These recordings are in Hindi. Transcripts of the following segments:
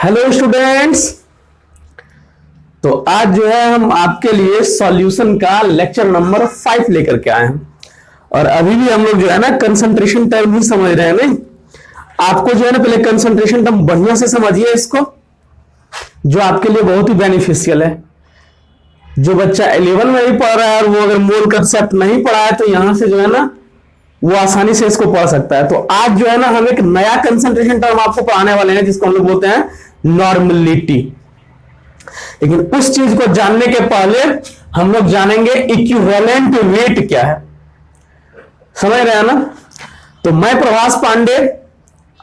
Hello students. तो आज जो है हम आपके लिए सॉल्यूशन का लेक्चर नंबर 5 लेकर के आए हैं। और अभी भी हम लोग जो है ना कंसंट्रेशन टर्म ही समझ रहे हैं। नहीं, आपको जो है ना पहले कंसंट्रेशन टर्म बढ़िया से समझिए इसको, जो आपके लिए बहुत ही बेनिफिशियल है। जो बच्चा 11 में ही पढ़ रहा है और वो अगर मोल कंसेप्ट नहीं पढ़ा है तो यहां से जो है ना वो आसानी से इसको पढ़ सकता है। तो आज जो है ना हम एक नया कंसंट्रेशन टर्म आपको पढ़ाने वाले हैं जिसको हम लोग बोलते हैं नॉर्मलिटी। लेकिन उस चीज को जानने के पहले हम लोग जानेंगे इक्विवेलेंट वेट क्या है। समझ रहे हैं ना? तो मैं प्रभास पांडे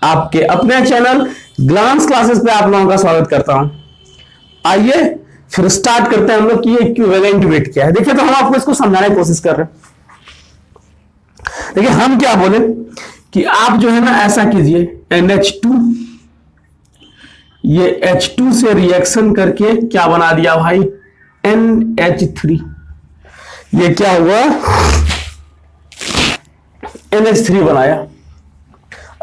आपके अपने चैनल ग्लांस क्लासेस पे आप लोगों का स्वागत करता हूं। आइए फिर स्टार्ट करते हैं हम लोग कि ये इक्विवेलेंट वेट क्या है। देखिए, तो हम आपको इसको समझाने की कोशिश कर रहे हैं। देखिए, हम क्या बोले कि आप जो है ना ऐसा कीजिए, NH2 ये H2 से रिएक्शन करके क्या बना दिया भाई, NH3। ये क्या हुआ, NH3 बनाया।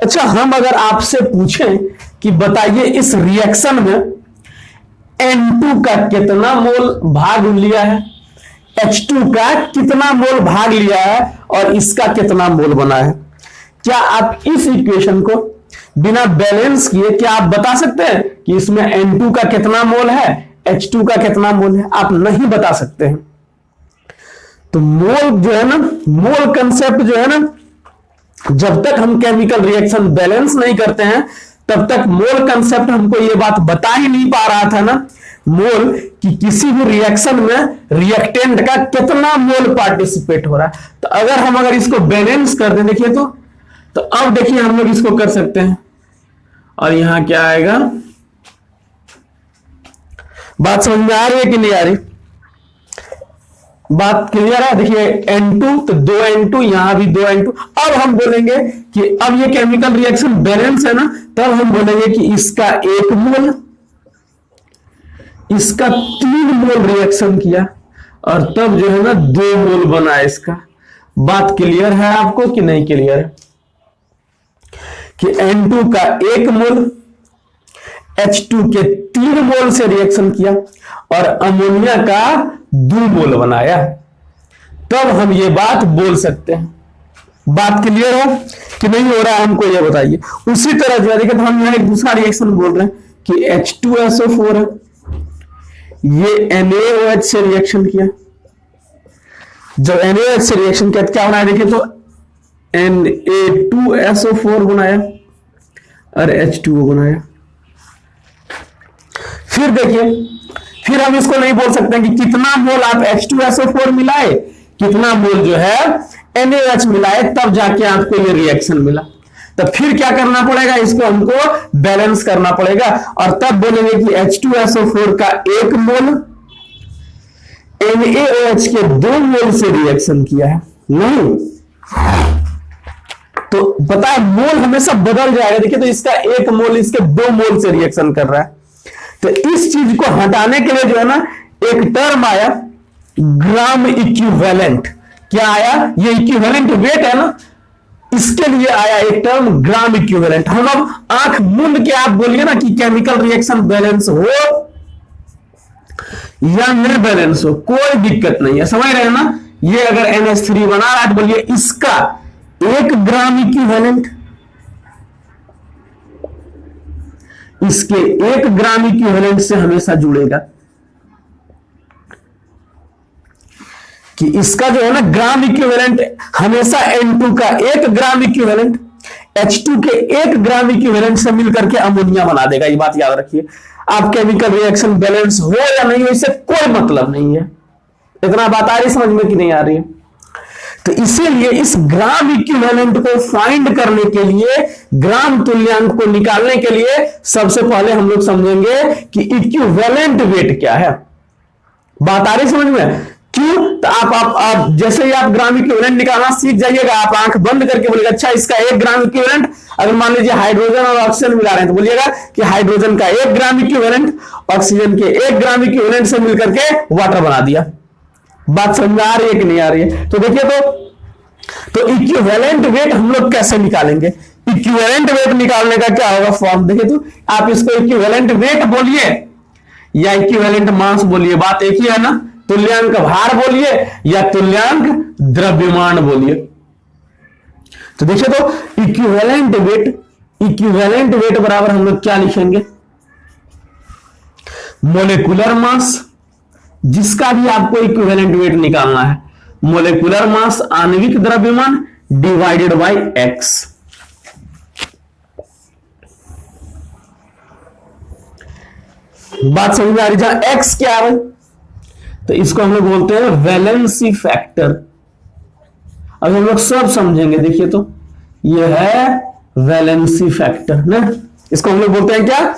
अच्छा, हम अगर आपसे पूछें कि बताइए इस रिएक्शन में N2 का कितना मोल भाग लिया है, H2 का कितना मोल भाग लिया है और इसका कितना मोल बना है, क्या आप इस इक्वेशन को बिना बैलेंस किए क्या आप बता सकते हैं कि इसमें N2 का कितना मोल है, H2 का कितना मोल है? आप नहीं बता सकते हैं। तो मोल जो है ना, मोल कंसेप्ट जो है ना, जब तक हम केमिकल रिएक्शन बैलेंस नहीं करते हैं तब तक मोल कंसेप्ट हमको ये बात बता ही नहीं पा रहा था ना, मोल कि किसी भी रिएक्शन में रिएक्टेंट का कितना मोल पार्टिसिपेट हो रहा है। तो अगर इसको बैलेंस कर दें, देखिए तो अब देखिए हम लोग इसको कर सकते हैं। और यहां क्या आएगा, बात समझ में आ रही है कि नहीं आ रही? बात क्लियर है? देखिए N2 तो 2N2, यहां भी 2N2। अब हम बोलेंगे कि अब ये केमिकल रिएक्शन बैलेंस है ना, तब हम बोलेंगे कि इसका 1 मोल, इसका 3 मोल रिएक्शन किया और तब जो है ना 2 मोल बना इसका। बात क्लियर है आपको कि नहीं क्लियर है? कि N2 का 1 मोल H2 के 3 मोल से रिएक्शन किया और अमोनिया का 2 मोल बनाया, तब हम ये बात बोल सकते हैं। बात क्लियर है कि नहीं हो रहा है हमको ये बताइए। उसी तरह जो है देखिए, तो हम यहां एक दूसरा रिएक्शन बोल रहे हैं कि H2SO4 है, ये NaOH से रिएक्शन किया। जब NaOH से रिएक्शन किया तो क्या बनाया, देखिए तो Na2SO4 बनाया और H2O बनाया। फिर देखिए, फिर हम इसको नहीं बोल सकते कि कितना मोल आप H2SO4 मिलाए, कितना मोल जो है NaOH मिलाए, तब जाके आपको ये रिएक्शन मिला। तो फिर क्या करना पड़ेगा, इसको हमको बैलेंस करना पड़ेगा और तब बोलेंगे कि H2SO4 का 1 मोल NaOH के 2 मोल से रिएक्शन किया है। नहीं तो पता है मोल हमेशा बदल जाएगा। देखिए, तो इसका 1 मोल इसके 2 मोल से रिएक्शन कर रहा है। तो इस चीज को हटाने के लिए जो है ना एक टर्म आया, ग्राम इक्विवेलेंट। क्या आया? ये इक्विवेलेंट वेट है ना, इसके लिए आया एक टर्म ग्राम इक्विवेलेंट। हम अब आंख मूंद के आप बोलिए ना कि केमिकल रिएक्शन बैलेंस हो या नहीं बैलेंस हो, कोई दिक्कत नहीं है। समझ रहे हैं ना? ये अगर NH3 बना रहा है तो बोलिए इसका 1 ग्राम इक्विवेलेंट, इसके 1 ग्राम इक्विवेलेंट से हमेशा जुड़ेगा। कि इसका जो है ना ग्राम इक्विवेलेंट हमेशा N2 का 1 ग्राम इक्विवेलेंट H2 के 1 ग्राम इक्विवेलेंट से मिलकर के अमोनिया बना देगा। ये बात याद रखिए। आप केमिकल रिएक्शन बैलेंस हो या नहीं हो, इससे कोई मतलब नहीं है। इतना बात आ रही समझ में कि नहीं आ रही है? तो इसीलिए इस ग्राम इक्विवेलेंट को फाइंड करने के लिए, ग्राम तुल्यांक को निकालने के लिए सबसे पहले हम लोग समझेंगे कि इक्विवेलेंट वेट क्या है। बात आ रही समझ में? क्यों? तो आप जैसे ही आप ग्राम इक्विवेलेंट निकालना सीख जाइएगा, आप आंख बंद करके बोलिएगा अच्छा इसका 1 ग्राम इक्विवेलेंट, अगर मान लीजिए हाइड्रोजन और ऑक्सीजन मिला रहे हैं तो बोलिएगा कि हाइड्रोजन का 1 ग्राम इक्विवेलेंट ऑक्सीजन के 1 ग्राम इक्विवेलेंट से मिलकर के वाटर बना दिया। बात समझ में आ रही है कि नहीं आ रही है? तो देखिए, तो इक्विवेलेंट वेट हम लोग कैसे निकालेंगे? इक्विवेलेंट वेट निकालने का क्या होगा फॉर्म देखिए, तो आप इसको इक्विवेलेंट वेट बोलिए या इक्विवेलेंट मास बोलिए, बात एक ही है ना। तुल्यांक भार बोलिए या तुल्यांक द्रव्यमान बोलिए। तो देखिए, तो इक्विवेलेंट वेट बराबर हम लोग क्या लिखेंगे, मोलेकुलर मास, जिसका भी आपको इक्विवेलेंट वेट निकालना है, मोलेकुलर मास आणविक द्रव्यमान डिवाइडेड बाय एक्स। बात समझ में आ रही, जहां एक्स क्या है तो इसको हम लोग बोलते हैं वैलेंसी फैक्टर। अब हम लोग सब समझेंगे, देखिए तो ये है वैलेंसी फैक्टर ना, इसको हम लोग बोलते हैं क्या,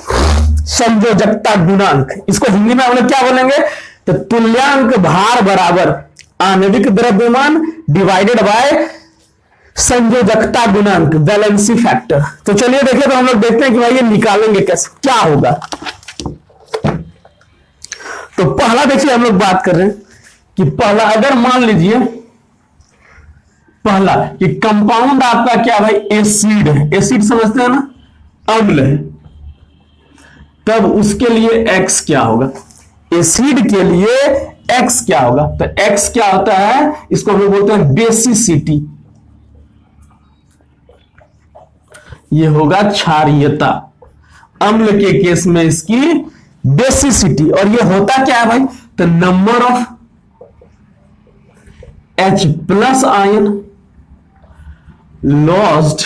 संयोजकता गुणांक। इसको हिंदी में हम लोग क्या बोलेंगे, तो तुल्यांक भार बराबर आणविक द्रव्यमान डिवाइडेड बाय संयोजकता गुणांक, वैलेंसी फैक्टर। तो चलिए देखिए, तो हम लोग देखते हैं कि भाई ये निकालेंगे कैसे, क्या होगा। तो पहला देखिए हम लोग बात कर रहे हैं कि पहला, अगर मान लीजिए पहला कि कंपाउंड आपका क्या भाई, एसिड है, एसिड समझते हैं ना, अम्ल है, तब उसके लिए x क्या होगा, एसिड के लिए x क्या होगा। तो x क्या होता है, इसको हम लोग बोलते हैं बेसिसिटी, ये होगा क्षारीयता। अम्ल के केस में इसकी बेसिसिटी, और ये होता क्या है भाई, तो number of H plus ion lost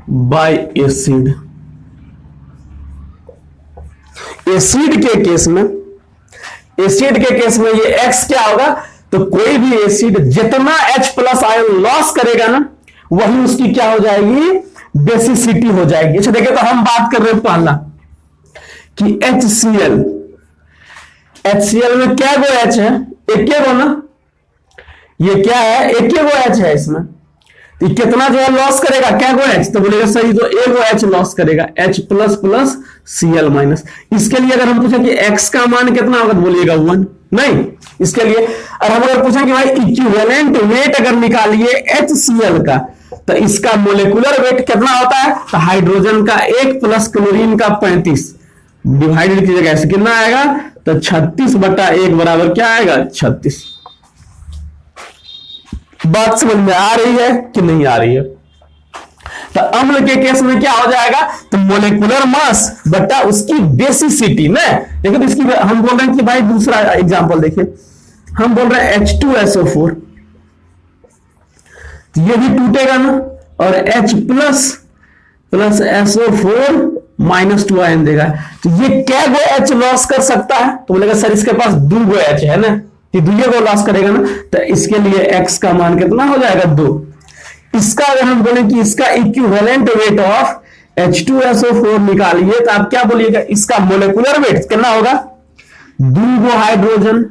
bye acid. Acid के केस में ये X क्या होगा, तो कोई भी एसिड जितना H प्लस आयन लॉस करेगा ना, वही उसकी क्या हो जाएगी, बेसिसिटी हो जाएगी। अच्छा देखिए, तो हम बात कर रहे हैं पहला कि HCl में क्या गो H है, एक गो ना, ये क्या है, एक गो H है इसमें, तो कितना जो है लॉस करेगा, क्या गो H, तो बोलेगा सही, तो एक गो H लॉस करेगा, H plus plus Cl minus. इसके लिए अगर हम पूछें कि X का मान कितना होगा, तो बोलिएगा 1 नहीं। इसके लिए और हम अगर पूछें कि भाई इक्विवेलेंट वेट अगर निकालिए HCl का, तो इसका मोलेकुलर वेट कितना होता है, तो हाइड्रोजन का 1 प्लस क्लोरीन का 35 डिवाइडेड कीजिएगा, ऐसे कितना आएगा, तो 36/1 बराबर क्या आएगा, 36। बात समझ में आ रही है कि नहीं आ रही है। तो अम्ल के केस में क्या हो जाएगा, तो मोलेकुलर मास बटा उसकी बेसिसिटी ना। देखो, तो इसकी हम बोल रहे हैं कि भाई दूसरा एग्जांपल देखिए, हम बोल रहे हैं H2SO4, तो ये भी टूटेगा ना, और H plus plus SO4 minus 2 ion देगा, तो ये क्या गो H लॉस कर सकता है, तो बोलेगा सर इसके पास 2 गो H है ना, ये 2 गो लॉस करेगा ना, तो इसके लिए X का मान कितना हो जाएगा, 2। इसका अगर हम बोले कि इसका इक्विवेलेंट वेट ऑफ H2SO4 निकालिए, तो आप क्या बोलिएगा, इसका मोलेकुलर वेट कितना होगा, 2 गो हाइड्रोजन,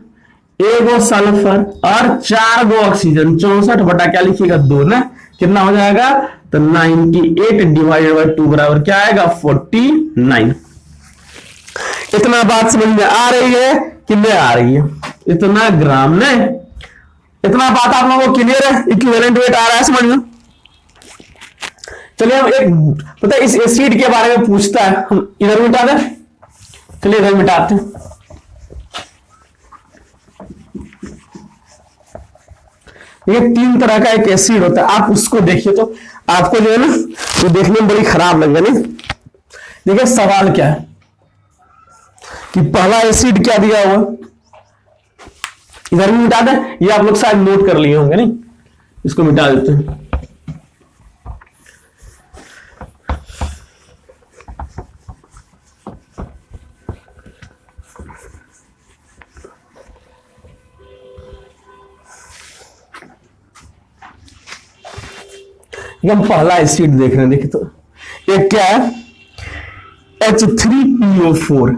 1 गो सल्फर और 4 गो ऑक्सीजन, 64 बटा क्या लिखिएगा, 2 ना, कितना हो जाएगा, तो 98 डिवाइडेड बाय 2 बराबर क्या आएगा, 49। इतना बात समझ में आ रही है कि नहीं आ रही है, इतना ग्राम ने, इतना बात आप लोगों को क्लियर है, इक्विवेलेंट वेट आ रहा है समझ में। चलिए हम एक पता है इस एसिड के बारे में पूछता है, हम इधर मिटा दें, चलिए इधर मिटाते हैं। ये 3 तरह का एक एसिड होता है, आप उसको देखिए तो आपको जो है ना वो देखने में बड़ी खराब लग रही है। देखिए सवाल क्या है कि पहला एसिड क्या दिया हुआ, इधर भी मिटा दें, ये आप लोग शायद नोट कर लिए होंगे, नहीं, इसको मिटा देते हैं। हम पहला एसिड देख रहे हैं, देखिए तो एक क्या है, H3PO4,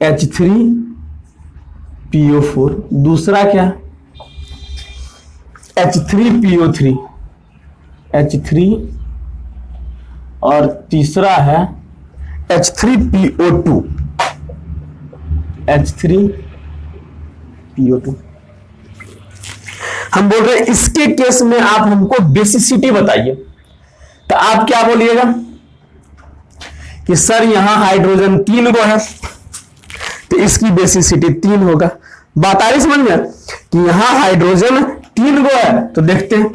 H3PO4, दूसरा क्या, H3PO3, H3, और तीसरा है H3PO2, H3PO2। हम बोल रहे हैं इसके केस में आप हमको बेसिसिटी बताइए, तो आप क्या बोलिएगा कि सर यहां हाइड्रोजन 3 गो है, तो इसकी बेसिसिटी 3 होगा। बात आ रही समझ में कि यहां हाइड्रोजन 3 गो है, तो देखते हैं,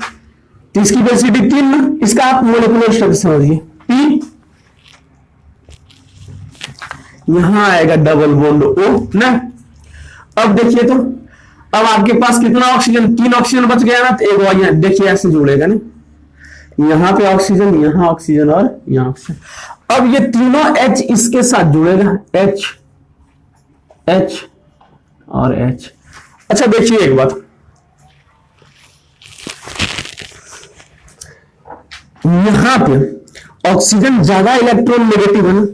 तो इसकी बेसिसिटी 3 ना, इसका आप मोलिकुलर स्ट्रक्चर समझिए, P यहां आएगा डबल बॉन्ड O ना। अब देखिए तो अब आपके पास कितना ऑक्सीजन, 3 ऑक्सीजन बच गया ना, तो एक और यहां देखिए ऐसे जुड़ेगा ना, यहां पे ऑक्सीजन, यहां ऑक्सीजन और यहां ऑक्सीजन। अब ये तीनों H इसके साथ जुड़ेगा, H H और H। अच्छा देखिए एक बात, यहां पे ऑक्सीजन ज्यादा इलेक्ट्रॉन नेगेटिव है ना,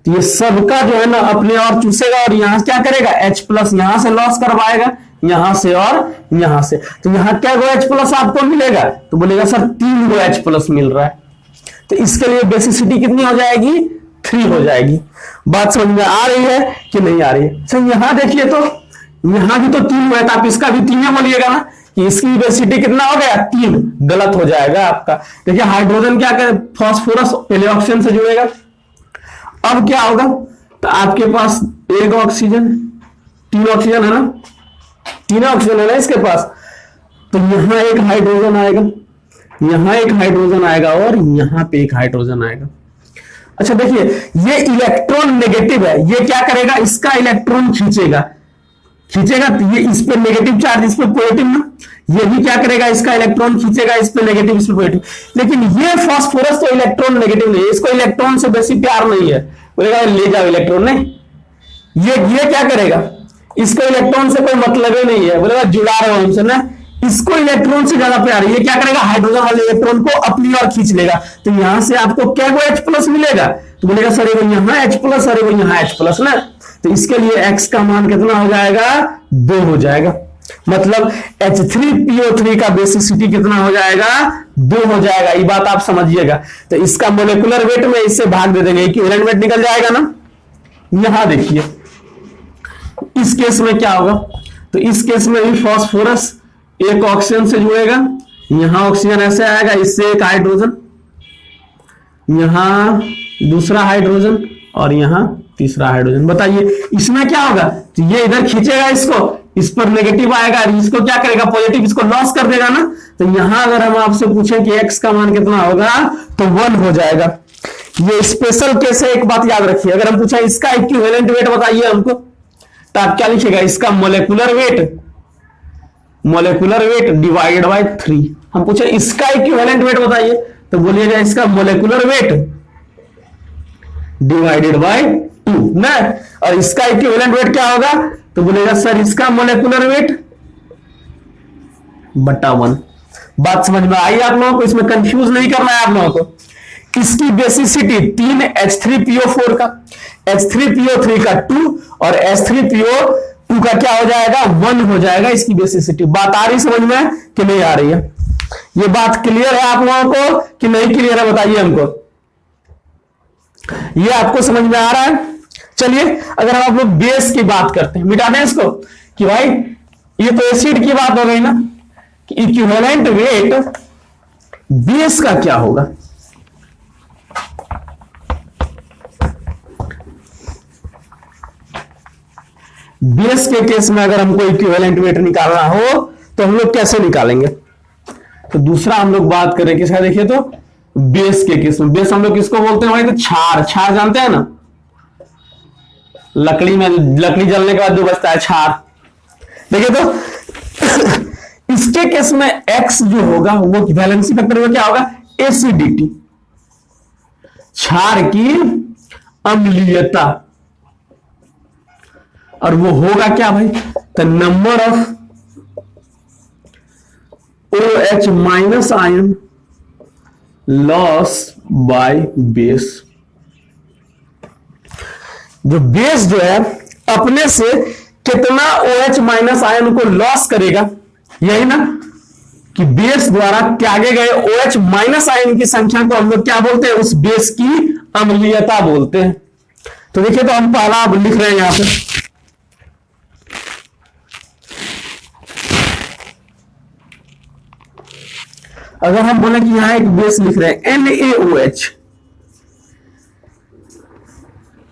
तो ये सबका जो है ना अपने और चूसेगा और यहां क्या करेगा, H प्लस यहां से लॉस करवाएगा, यहां से और यहां से। तो यहां क्या गो H प्लस आपको मिलेगा, तो बोलेगा सर 3 गो H प्लस मिल रहा है, तो इसके लिए बेसिसिटी कितनी हो जाएगी, 3 हो जाएगी। बात समझ में आ रही है कि नहीं आ रही है? अच्छा यहां देखिए तो यहां भी तो 3 हुआ है, तो आप इसका भी 3 बोलिएगा ना, कि इसकी बेसिसिटी कितना हो गया, 3। गलत हो जाएगा आपका। देखिए हाइड्रोजन क्या करे, फास्फोरस पहले ऑक्सीजन से जुड़ेगा, अब क्या होगा, तो आपके पास एक ऑक्सीजन, 3 ऑक्सीजन है ना, 3 ऑक्सीजन है ना इसके पास, तो यहां एक हाइड्रोजन आएगा, यहां एक हाइड्रोजन आएगा और यहां पे एक हाइड्रोजन आएगा। अच्छा देखिए ये इलेक्ट्रॉन नेगेटिव है, ये क्या करेगा, इसका इलेक्ट्रॉन खींचेगा, तो ये इस पे नेगेटिव चार्ज, इस पे पॉजिटिव ना, ये भी क्या करेगा, इसका इलेक्ट्रॉन खींचेगा, इस पे नेगेटिव इस पे पॉजिटिव। लेकिन ये फास्फोरस तो इलेक्ट्रॉन नेगेटिव नहीं है, इसको इलेक्ट्रॉन से बेसी प्यार नहीं है, बोलेगा ले जाओ इलेक्ट्रॉन, नहीं ये क्या करेगा, इसको इलेक्ट्रॉन से कोई मतलब ही नहीं है, बोलेगा जुड़ा रहे हो हमसे ना, इसको इलेक्ट्रॉन से ज्यादा प्यार है, ये क्या करेगा, हाइड्रोजन वाले इलेक्ट्रॉन को अपनी ओर खींच लेगा। तो यहां से आपको क्या को H प्लस मिलेगा, तो बोलेगा सर वो यहां H प्लस, अरे वो यहां H प्लस ना, तो इसके लिए X का मान कितना हो जाएगा, 2 हो जाएगा। मतलब H3PO3 का बेसिसिटी कितना हो जाएगा, 2 हो जाएगा। ये बात आप समझिएगा। तो इसका मोलेकुलर वेट में इससे भाग दे देंगे, इक्विवेलेंट वेट निकल जाएगा ना। यहां देखिए इस केस में क्या होगा, तो इस केस में भी फास्फोरस एक ऑक्सीजन से जुड़ेगा, यहां ऑक्सीजन ऐसे आएगा, इससे एक हाइड्रोजन, यहां दूसरा हाइड्रोजन और यहां तीसरा हाइड्रोजन। बताइए इसमें क्या होगा, तो ये इधर खींचेगा इसको, इस पर नेगेटिव आएगा, इसको क्या करेगा, पॉजिटिव, इसको लॉस कर देगा ना। तो यहां अगर हम आपसे पूछें कि X का मान कितना होगा, तो 1 हो जाएगा। ये स्पेशल केस है, एक बात याद रखिए। अगर हम पूछा इसका इक्विवेलेंट वेट बताइए हमको, तो आप क्या लिखिएगा, इसका मोलेकुलर वेट डिवाइडेड बाय 3। हम पूछे इसका इक्विवेलेंट वेट बताइए, तो बोलिएगा इसका मोलेकुलर वेट डिवाइडेड बाय 2 ना। और इसका इक्विवेलेंट वेट क्या होगा, तो बोलेगा सर इसका मोलेकुलर वेट बटा 1। बात समझ में आई आप लोगों को, इसमें कंफ्यूज नहीं करना है आप लोगों को। इसकी बेसिसिटी 3 H3PO4 का, H3PO3 का 2 और H3PO2 का क्या हो जाएगा, 1 हो जाएगा इसकी बेसिसिटी। बात आ रही समझ में कि नहीं आ रही है? ये बात क्लियर है आप लोगों को कि नहीं क्लियर है, बताइए हमको। ये आपको समझ में आ रहा है? चलिए अगर हम लोग बेस की बात करते हैं, मिटा दें इसको, कि भाई ये तो एसिड की बात हो गई ना, कि इक्विवेलेंट वेट बेस का क्या होगा। बेस के केस में अगर हमको इक्विवेलेंट वेट निकालना हो तो हम लोग कैसे निकालेंगे, तो दूसरा हम लोग बात करें किसका, देखिए तो बेस के केस में, बेस हम लोग किसको बोलते हैं भाई, तो छार जानते हैं ना, लकड़ी में लकड़ी जलने के बाद जो बचता है छार। देखिए तो इसके केस में X जो होगा वो वैलेंसी फैक्टर में क्या होगा, एसिडिटी, छार की अम्लीयता, और वो होगा क्या भाई, the number of OH minus iron loss by base. जो बेस जो है अपने से कितना OH माइनस आयन को लॉस करेगा, यही ना, कि बेस द्वारा त्यागे गए OH माइनस आयन की संख्या को हम लोग क्या बोलते हैं, उस बेस की अम्लीयता बोलते हैं। तो देखिए तो हम पहला अब लिख रहे हैं यहां पे, अगर हम बोले कि यहां एक बेस लिख रहे हैं NaOH,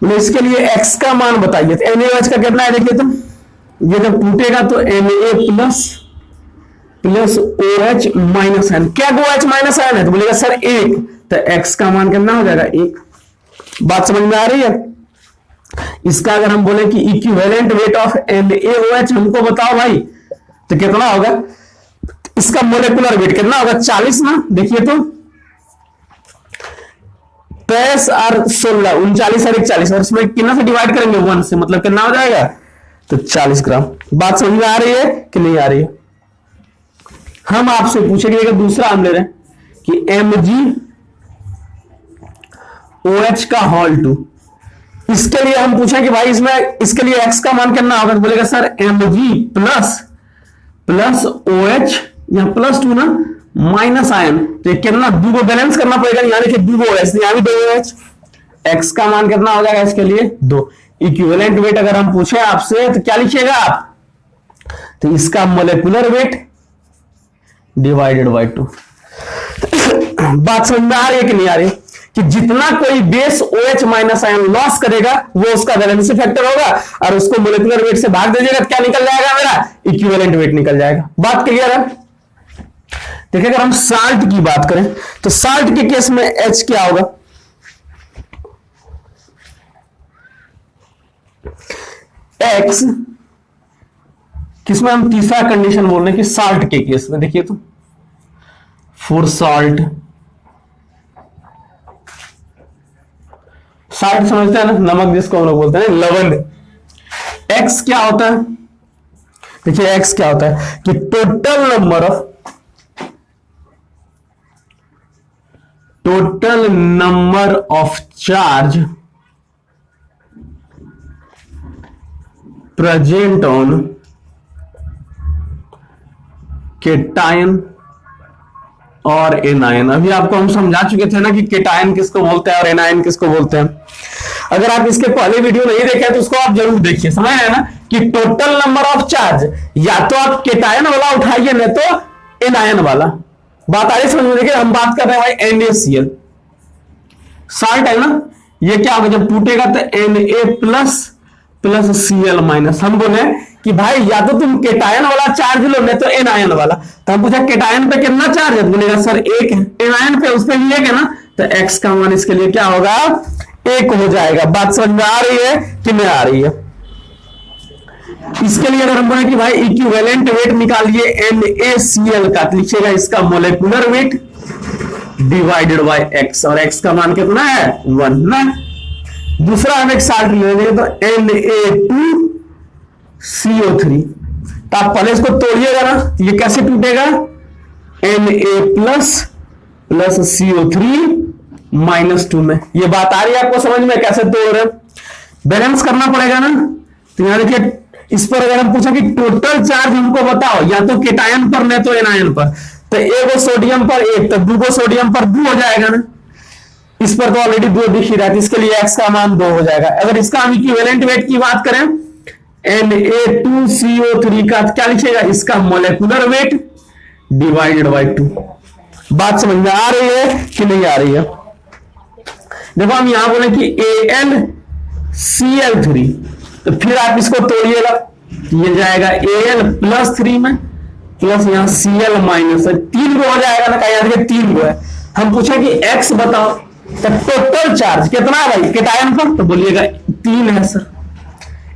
तो इसके लिए x का मान बताइए। तो NaOH का कितना है देखिए, तो ये जब टूटेगा तो Na plus OH minus N। क्या OH माइनस N है? तो बोलेगा सर 1, तो x का मान कितना हो जाएगा 1। बात समझ में आ रही है? इसका अगर हम बोले कि इक्विवेलेंट वेट ऑफ NaOH हमको बताओ भाई, तो कितना होगा? इसका मोलेकुलर वेट कितना होगा? 40 ना। देखिए तो 23 और 16, 39 और 41, और इसमें कितना से डिवाइड करेंगे? 1 से, मतलब कितना हो जाएगा? तो 40 ग्राम। बात समझ में आ रही है कि नहीं आ रही है? हम आपसे पूछेंगे, अगर दूसरा हम ले रहे हैं कि MgOH का होल 2, इसके लिए हम पूछें कि भाई इसमें इसके लिए x का मान कितना होगा? तो बोलेगा सर Mg प्लस OH, यहां +2 ना, माइनस आयन, तो ये कितना? 2 को बैलेंस करना पड़ेगा। यहां देखिए 2 OH, यहां भी 2 OH। x का मान कितना हो जाएगा इसके लिए? 2। इक्विवेलेंट वेट अगर हम पूछे आपसे तो क्या लिखिएगा आप? तो इसका मोलेकुलर वेट डिवाइडेड बाय 2। बात समझ में आ रही है कि नहीं आ रही? कि जितना कोई base OH minus iron loss करेगा वो उसका वैलेंसी फैक्टर होगा, और उसको मोलेकुलर वेट से भाग दीजिएगा तो क्या निकल जाएगा? मेरा इक्विवेलेंट वेट निकल जाएगा। बात क्लियर है? देखिए अगर हम साल्ट की बात करें तो साल्ट के केस में H क्या होगा? X किसमें हम तीसरा कंडीशन बोल रहे हैं कि साल्ट के केस में, देखिए तो फॉर साल्ट, साल्ट समझते हैं ना, नमक जिसको हम लोग बोलते हैं, लवण। X क्या होता है? देखिए X क्या होता है कि total number of charge present on cation और एनायन। अभी आपको हम समझा चुके थे ना कि केटायन किसको बोलते हैं और एनायन किसको बोलते हैं। अगर आप इसके पहले वीडियो नहीं देखे तो उसको आप जरूर देखिए। समझ रहे हैं ना कि टोटल नंबर ऑफ चार्ज, या तो आप केटायन वाला उठाइए नहीं तो एनायन वाला। बात आ रही समझ में? देखिए हम बात कर रहे हैं भाई NaCl, साल्ट है ना, ये क्या होगा जब टूटेगा? तो Na प्लस Cl माइनस। हम बोले कि भाई या तो तुम केटायन वाला चार्ज लो नहीं तो एनायन वाला। तो हम पूछा केटायन पे कितना चार्ज है? बोलेगा सर 1 है। एनायन पे उस पे भी 1 है ना, तो x का मान इसके लिए क्या होगा? 1 हो जाएगा। बात समझ में आ रही है कि नहीं आ रही है? इसके लिए अगर हम बोले कि भाई इक्विवेलेंट वेट निकालिए NaCl का, तो लिखिएगा इसका molecular weight divided by x, और x का मान कितना है? 1 ना। दूसरा हम एक साल्ट ले लेंगे तो Na2CO3, तो आप पहले इसको तोड़िएगा ना, तो ये कैसे टूटेगा? Na प्लस CO3 -2 में। ये बात आ रही है आपको समझ में? कैसे तोड़ रहे? बैलेंस करना पड़ेगा ना। तो यहां देखिए इस पर अगर हम पूछा कि टोटल चार्ज हमको बताओ, या तो केटायन पर नहीं तो एनायन पर, तो 1 सोडियम पर 1, तो 2 सोडियम पर 2 हो जाएगा ना। इस पर तो ऑलरेडी 2 दिख ही रहा है, इसके लिए x का मान 2 हो जाएगा। अगर इसका हम इक्विवेलेंट वेट की बात करें Na2CO3 का, क्या लिखिएगा? इसका मोलेकुलर वेट डिवाइडेड बाय 2। बात समझ में आ रही है कि नहीं आ रही है? देखो हम यहां बोले कि AlCl3, तो फिर आप इसको तोड़िएगा, ये जाएगा Al+3 में, प्लस यहां Cl माइनस 3 को हो जाएगा ना, कहीं देखिए 3 को है। हम पूछे कि x बताओ, तो टोटल चार्ज कितना है भाई केटायन पर? तो बोलिएगा 3 है सर।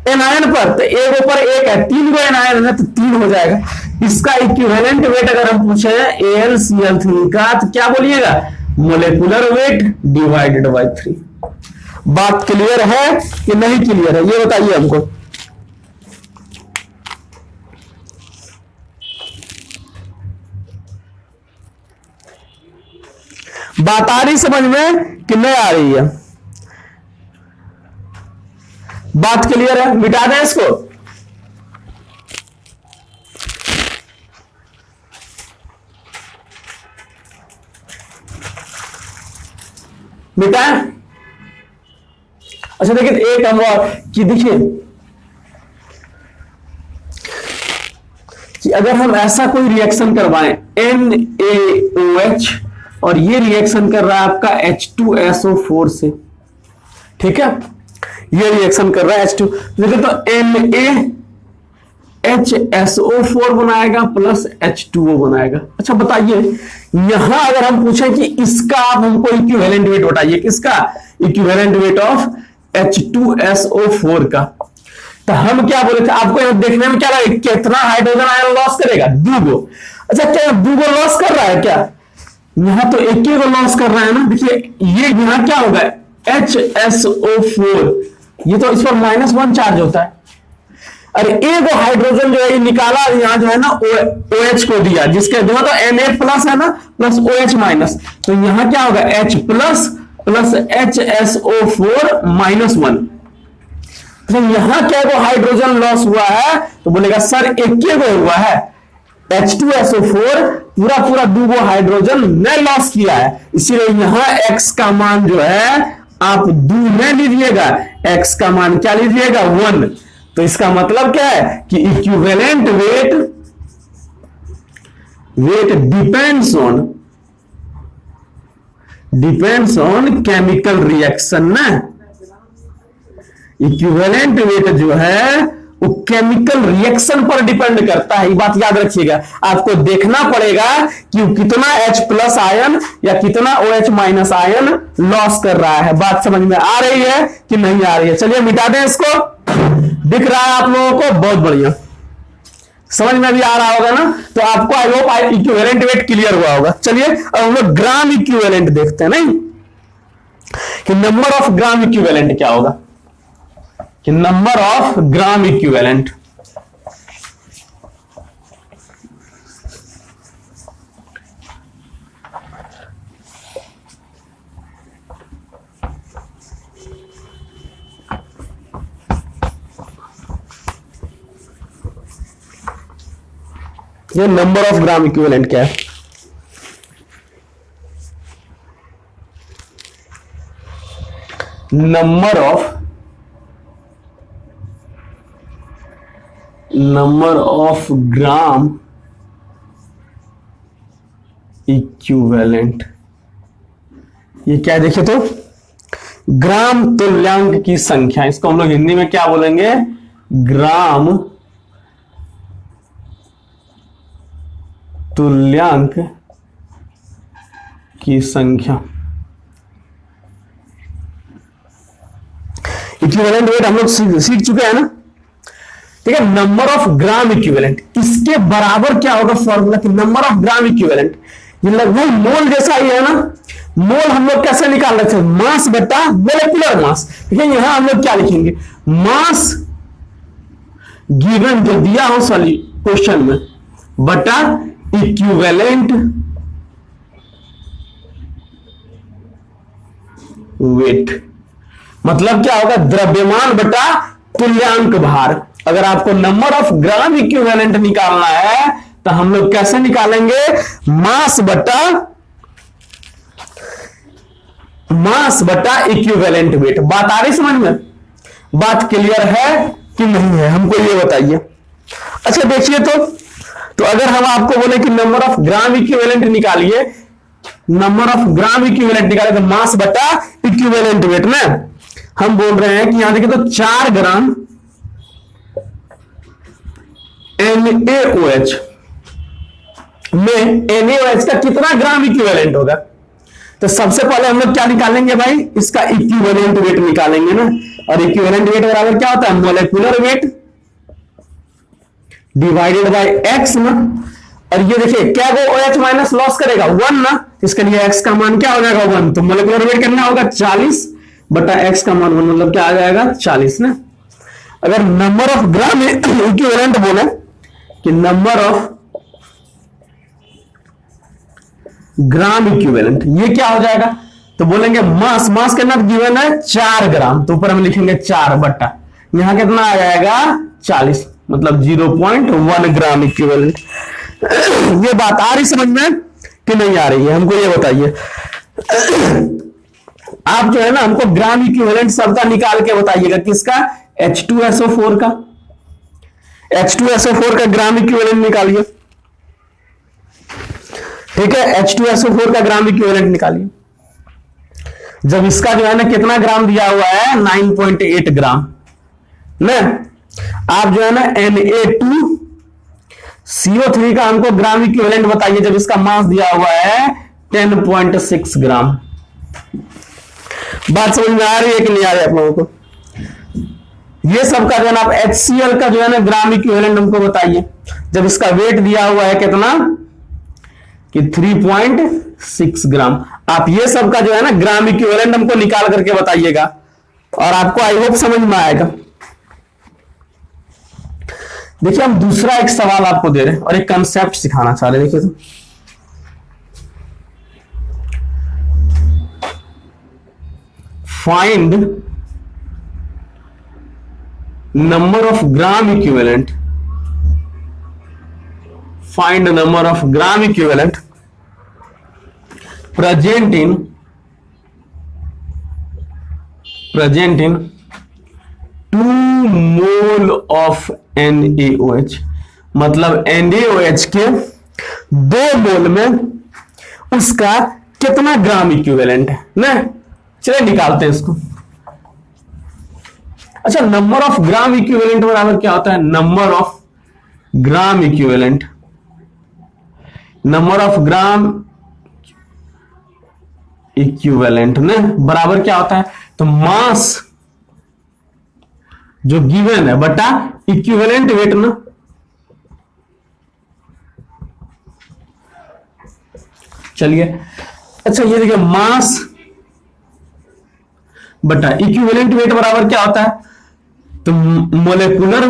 एनायन पर तो 1 ऊपर 1 है, 3 को एनायन है तो 3 हो जाएगा। इसका इक्विवेलेंट वेट अगर हम पूछे AlCl3 का, तो क्या बोलिएगा? Molecular weight divided by 3। बात क्लियर है कि नहीं क्लियर है? ये बताइए हमको। बात आ रही समझ में कि नहीं आ रही है? बात क्लियर है? मिटा दें इसको। मिटाएं? अच्छा देखिए एक हम और कि देखिए कि अगर हम ऐसा कोई रिएक्शन करवाएं NaOH और ये रिएक्शन कर रहा है आपका H2SO4 से, ठीक है, ये रिएक्शन कर रहा है H2, देखो तो NaHSO4 बनाएगा प्लस H2O बनाएगा। अच्छा बताइए, यहां अगर हम पूछें कि इसका आप हमको इक्विवेलेंट वेट बताइए, किसका इक्विवेलेंट वेट ऑफ H2SO4 का, तो हम क्या बोले थे आपको, देखने में क्या लगे, कितना हाइड्रोजन आयन लॉस करेगा, 2 गो। अच्छा क्या 2 गो लॉस कर रहा है क्या, यहां तो एक ही को लॉस कर रहा है ना। देखिए ये यहां क्या होगा HSO4, ये तो इस पर -1 चार्ज होता है। अरे एक हाइड्रोजन जो है ये निकाला, यहां जो है ना OH को दिया, जिसके जो तो Na प्लस है ना प्लस OH माइनस, तो यहां क्या होगा H प्लस प्लस HSO4 -1। तो यहां क्या को हाइड्रोजन लॉस हुआ है, तो बोलेगा सर एक को हुआ है, H2SO4 पूरा पूरा 2 गो हाइड्रोजन ने लॉस किया है, इसीलिए यहां x का मान जो है आप 2 में लीजिएगा, x का मान क्या लीजिएगा 1। तो इसका मतलब क्या है कि equivalent weight depends on chemical reaction ना। इक्विवेलेंट वेट जो है वो केमिकल रिएक्शन पर डिपेंड करता है, ये बात याद रखिएगा। आपको देखना पड़ेगा कि कितना H प्लस आयन या कितना OH माइनस आयन लॉस कर रहा है। बात समझ में आ रही है कि नहीं आ रही है? चलिए मिटा दें इसको। दिख रहा है आप लोगों को? बहुत बढ़िया, समझ में भी आ रहा होगा ना। तो आपको I hope equivalent weight clear हुआ होगा। चलिए अब हम लोग ग्राम इक्विवेलेंट देखते हैं, नहीं कि नंबर ऑफ ग्राम इक्विवेलेंट क्या होगा, कि नंबर ऑफ ग्राम इक्विवेलेंट। ये नंबर ऑफ ग्राम इक्विवेलेंट क्या है? नंबर ऑफ ग्राम इक्विवेलेंट, ये क्या है देखिए तो, ग्राम तुल्यांक की संख्या। इसको हम लोग हिंदी में क्या बोलेंगे, ग्राम तुल्यांक की संख्या। इक्विवेलेंट वेट हम लोग सीख चुके हैं ना, ठीक है। नंबर ऑफ ग्राम इक्विवेलेंट, इसके बराबर क्या होगा फॉर्मूला कि नंबर ऑफ ग्राम इक्विवेलेंट, ये लगभग मोल जैसा ही है ना। मोल हम लोग कैसे निकाल रहे थे, मास बटा मोलेकुलर मास। ठीक है, यहां हम लोग क्या लिखेंगे, मास गिवन जो दिया हो क्वेश्चन में बटा इक्विवेलेंट वेट। मतलब क्या होगा, द्रव्यमान बटा तुल्यांक भार। अगर आपको नंबर ऑफ ग्राम इक्विवेलेंट निकालना है तो हम लोग कैसे निकालेंगे, मास बटा इक्विवेलेंट वेट। बात आ रही समझ में? बात क्लियर है कि नहीं है, हमको ये बताइए। अच्छा देखिए तो अगर हम आपको बोले कि नंबर ऑफ ग्राम इक्विवेलेंट निकालिए, नंबर ऑफ ग्राम इक्विवेलेंट निकाले तो मास बटा इक्विवेलेंट वेट में हम बोल रहे हैं कि यहां देखिए तो 4 ग्राम NaOH में NaOH का कितना ग्राम इक्विवेलेंट होगा। तो सबसे पहले हम लोग क्या निकालेंगे भाई, इसका इक्विवेलेंट वेट निकालेंगे ना। और इक्विवेलेंट वेट बराबर क्या होता है, molecular weight divided by x ना। और ये देखिए क्या वो OH माइनस लॉस करेगा 1 ना, इसके लिए x का मान क्या हो जाएगा 1। तो मोलेकुलर वेट कितना होगा 40 बटा x का मान 1, मतलब क्या आ जाएगा 40 ना। अगर नंबर ऑफ ग्राम इक्विवेलेंट बोले कि नंबर ऑफ ग्राम इक्विवेलेंट, ये क्या हो जाएगा, तो बोलेंगे मास कितना गिवन है 4 ग्राम, तो ऊपर हम लिखेंगे 4 बटा यहां कितना आ जाएगा 40, मतलब 0.1 ग्राम इक्विवेलेंट। ये बात आ रही समझ में कि नहीं आ रही है, हमको ये बताइए। आप जो है ना हमको ग्राम इक्विवेलेंट सबका निकाल के बताइएगा, किसका, H2SO4 का। H2SO4 का ग्राम इक्विवेलेंट निकालिए। ठीक है, H2SO4 का ग्राम इक्विवेलेंट निकालिए। जब इसका जो है ना कितना ग्राम दिया हुआ है 9.8 ग्राम ना, आप जो है ना Na2CO3 का हमको ग्राम इक्विवेलेंट बताइए जब इसका मास दिया हुआ है 10.6 ग्राम। बात समझ में आ रही है कि नहीं आ रही है आप लोगों को? ये सब का जो है ना आप HCl का जो है ना ग्राम इक्विवेलेंट हमको बताइए जब इसका वेट दिया हुआ है कितना कि 3.6 ग्राम। आप ये सब का जो है ना ग्राम इक्विवेलेंट हमको निकाल करके बताइएगा और आपको आई होप समझ में आएगा। देखिए हम दूसरा एक सवाल आपको दे रहे हैं और एक कंसेप्ट सिखाना चाह रहे हैं। देखिए तो find number of gram equivalent, find the number of gram equivalent present in 2 mole of NaOH। मतलब NaOH के 2 मोल में उसका कितना ग्राम इक्विवेलेंट है ना। चलिए निकालते हैं इसको। अच्छा, नंबर ऑफ ग्राम इक्विवेलेंट बराबर क्या होता है? Number of gram equivalent, number of gram equivalent ना बराबर क्या होता है? तो मास जो गिवन है बटा इक्विवेलेंट वेट ना। चलिए अच्छा ये देखिए मास बटा इक्विवेलेंट वेट बराबर क्या होता है? तो molecular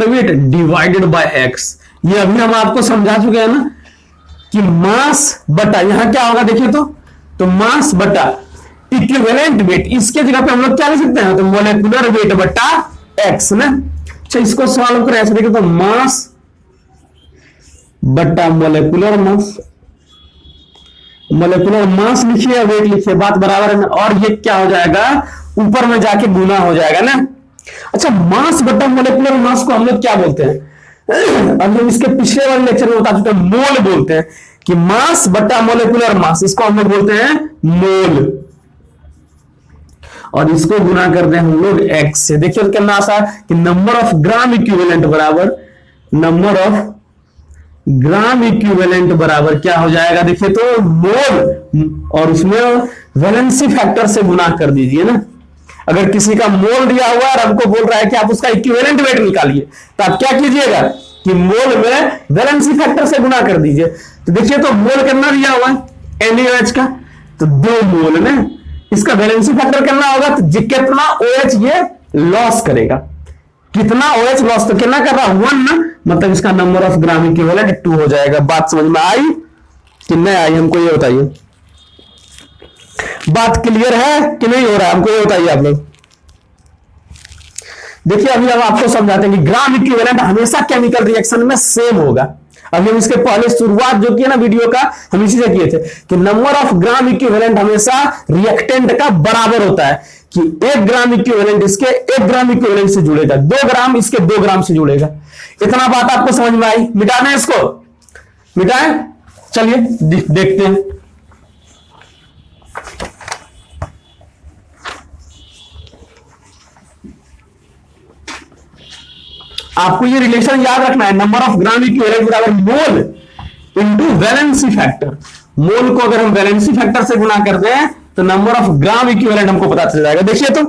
weight divided by x. ये अभी हम आपको समझा चुके हैं ना कि मास बटा यहां क्या होगा देखिए तो मास बटा इक्विवेलेंट वेट, इसके जगह पे हम लोग क्या लिख सकते हैं? तो मोलेकुलर वेट बटा एक्स ना। अच्छा इसको सॉल्व करें ऐसे देखिए तो मास बटा मोलेकुलर मास, मोलेकुलर मास लिखिए या वेट लिखिए बात बराबर है ना। और ये क्या हो जाएगा? ऊपर में जाके गुना हो जाएगा ना। अच्छा मास बटा मोलेकुलर मास को हम लोग क्या बोलते हैं? हम लोग इसके पिछले वाले लेक्चर में बता चुके हैं, मोल बोलते हैं कि मास बटा मोलेकुलर मास, इसको हम लोग बोलते हैं मोल। और इसको गुना करते हैं हम लोग एक्स से। देखिए कितना आसान कि नंबर ऑफ ग्राम इक्विवेलेंट बराबर नंबर ऑफ ग्राम इक्विवेलेंट बराबर क्या हो जाएगा? देखिए तो मोल और उसमें वैलेंसी फैक्टर से गुना कर दीजिए ना। अगर किसी का मोल दिया हुआ है और हमको बोल रहा है कि आप उसका इक्विवेलेंट वेट निकालिए तो आप क्या कीजिएगा कि मोल में वैलेंसी फैक्टर से गुना कर दीजिए। तो देखिए तो मोल कितना दिया हुआ है NaOH का, तो 2 मोल में इसका वैलेंसी फैक्टर कितना होगा? तो कितना OH ये लॉस करेगा, कितना OH लॉस, तो कितना कर रहा है 1 ना, मतलब इसका नंबर ऑफ ग्राम इक्विवेलेंट 2 हो जाएगा। बात समझ में आई कि नहीं आई? हमको ये बताइए, बात क्लियर है कि नहीं हो रहा है? हमको ये बताइए आप लोग। देखिए अभी हम आपको समझाते हैं कि ग्राम इक्विवेलेंट हमेशा केमिकल रिएक्शन में सेम होगा। अभी हम इसके पहले शुरुआत जो किया ना वीडियो का हम इसी से किए थे कि नंबर ऑफ ग्राम इक्विवेलेंट हमेशा रिएक्टेंट का बराबर होता है कि 1 ग्राम इक्विवेलेंट इसके 1 ग्राम इक्विवेलेंट से जुड़ेगा, 2 ग्राम इसके 2 ग्राम से जुड़ेगा। इतना बात आपको समझ में आई? मिटा दें इसको, मिटाएं। चलिए देखते हैं। आपको ये रिलेशन याद रखना है, नंबर ऑफ ग्राम इक्विवेलेंट बराबर मोल इनटू वैलेंसी फैक्टर। मोल को अगर हम वैलेंसी फैक्टर से गुना करते हैं तो नंबर ऑफ ग्राम इक्विवेलेंट हमको पता चल जाएगा। देखिए तो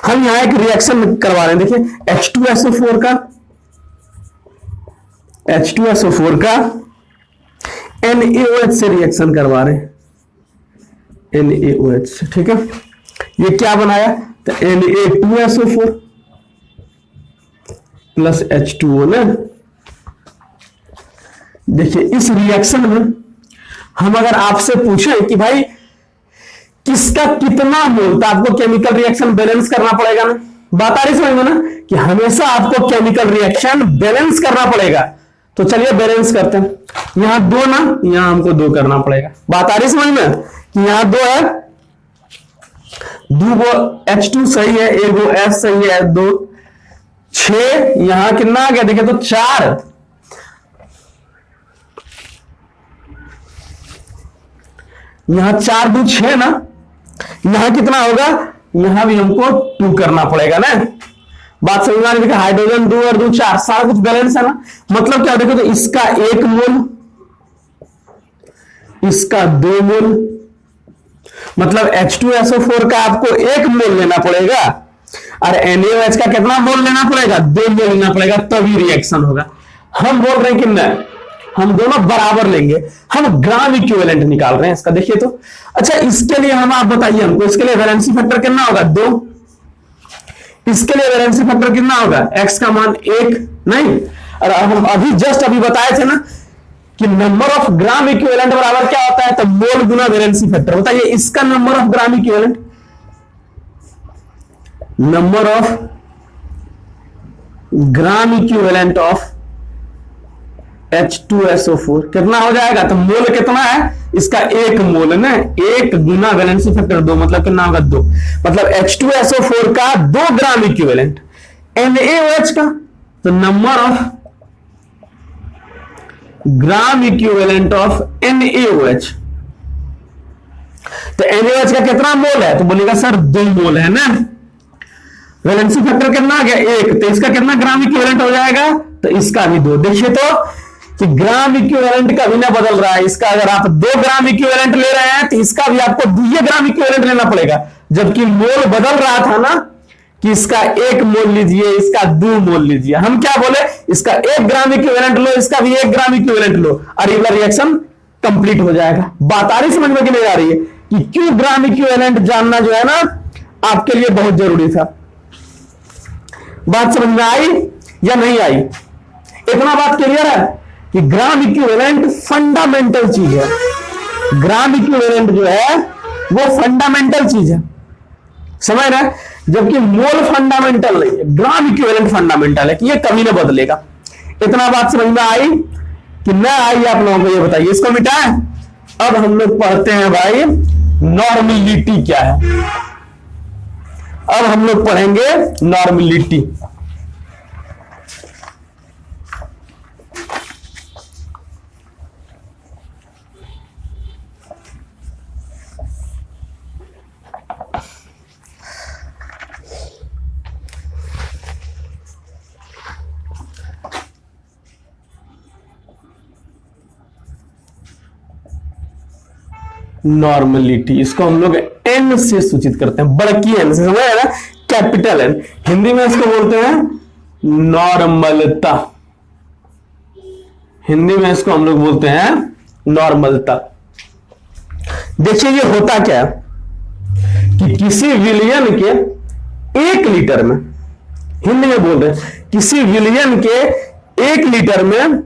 हम यहां एक रिएक्शन करवा रहे हैं। देखिए H2SO4 का NaOH से रिएक्शन करवा रहे हैं, NaOH से। ठीक है, ये क्या बनाया? तो Na2SO4 प्लस H2O ना। देखिए इस रिएक्शन में हम अगर आपसे पूछें कि भाई किसका कितना मोल, तो आपको केमिकल रिएक्शन बैलेंस करना पड़ेगा ना। बात आ रही समझ में ना कि हमेशा आपको केमिकल रिएक्शन बैलेंस करना पड़ेगा। तो चलिए बैलेंस करते हैं। यहां 2 ना, यहां हमको 2 करना पड़ेगा। बात आ रही समझ में कि यहां 2 है, दो गो H2 सही है, एक गो F सही है, 2 6, यहां कितना आ गया देखिए तो 4, यहां 4 2 6 ना, यहां कितना होगा, यहां भी हमको 2 करना पड़ेगा ना। बात समझ में आ रही है? हाइड्रोजन 2 और 2 4, सारा कुछ बैलेंस है ना। मतलब क्या देखो, तो इसका 1 मोल, इसका 2 मोल, मतलब H2SO4 का आपको 1 मोल लेना पड़ेगा और NaOH का कितना मोल लेना पड़ेगा, 2 मोल लेना पड़ेगा, तभी रिएक्शन होगा। हम बोल रहे हैं कि नहीं, हम दोनों बराबर लेंगे, हम ग्राम इक्विवेलेंट निकाल रहे हैं इसका। देखिए तो अच्छा, इसके लिए हम, आप बताइए हमको, इसके लिए वैलेंसी फैक्टर कितना होगा, 2। इसके लिए वैलेंसी फैक्टर कितना होगा, x का मान 1 नहीं। और हम अभी जस्ट अभी बताए थे ना कि नंबर ऑफ ग्राम इक्विवेलेंट बराबर क्या होता है, तो मोल गुना वैलेंसी फैक्टर। बताइए इसका number of gram equivalent, number of gram equivalent of H2SO4 कितना हो जाएगा, तो मोल कितना है इसका, 1 मोल है ना, 1 गुना वैलेंसी फैक्टर 2, मतलब कितना होगा 2। मतलब H2SO4 का 2 ग्राम इक्विवेलेंट। NaOH का, तो number of gram equivalent of NaOH, तो NaOH का कितना मोल है, तो बोलेगा सर 2 मोल है ना। वैलेंसी फैक्टर कितना आ गया, 1, तो इसका कितना ग्राम इक्विवेलेंट हो जाएगा, तो इसका भी 2। देखिए तो कि ग्राम इक्विवेलेंट कभी ना बदल रहा है। इसका अगर आप 2 ग्राम इक्विवेलेंट ले रहे हैं तो इसका भी आपको 2 ग्राम इक्विवेलेंट लेना पड़ेगा, जबकि मोल बदल रहा था ना कि इसका 1 मोल लीजिए, इसका 2 मोल लीजिए। हम क्या बोले, इसका 1 ग्राम इक्विवेलेंट लो, इसका भी 1 ग्राम इक्विवेलेंट लो, और ये रिएक्शन कंप्लीट हो जाएगा। बात आ रही समझ में कि नहीं आ रही है, कि क्यों ग्राम इक्विवेलेंट जानना जो है ना आपके लिए बहुत जरूरी था। बात समझ में आई या नहीं आई, इतना बात क्लियर है कि ग्राम इक्विवेलेंट फंडामेंटल चीज है। ग्राम इक्विवेलेंट जो है वो फंडामेंटल चीज है, समझ रहे हैं, जबकि मोल फंडामेंटल नहीं है, ग्राम इक्विवेलेंट फंडामेंटल है कि ये कभी ना बदलेगा। इतना बात समझ में आई कि ना आई, आप लोगों को ये बताइए, इसको मिटाएं। अब हम लोग पढ़ते हैं भाई नॉर्मेलिटी क्या है। अब हम लोग पढ़ेंगे नॉर्मेलिटी। नॉर्मलिटी, इसको हम लोग एन से सूचित करते हैं, बड़की एन से, समझ आया ना, कैपिटल एन। हिंदी में इसको बोलते हैं नॉर्मलता। हिंदी में इसको हम लोग बोलते हैं नॉर्मलता। देखिए ये होता क्या है कि किसी विलयन के 1 लीटर में, हिंदी में बोल रहे हैं, किसी विलयन के 1 लीटर में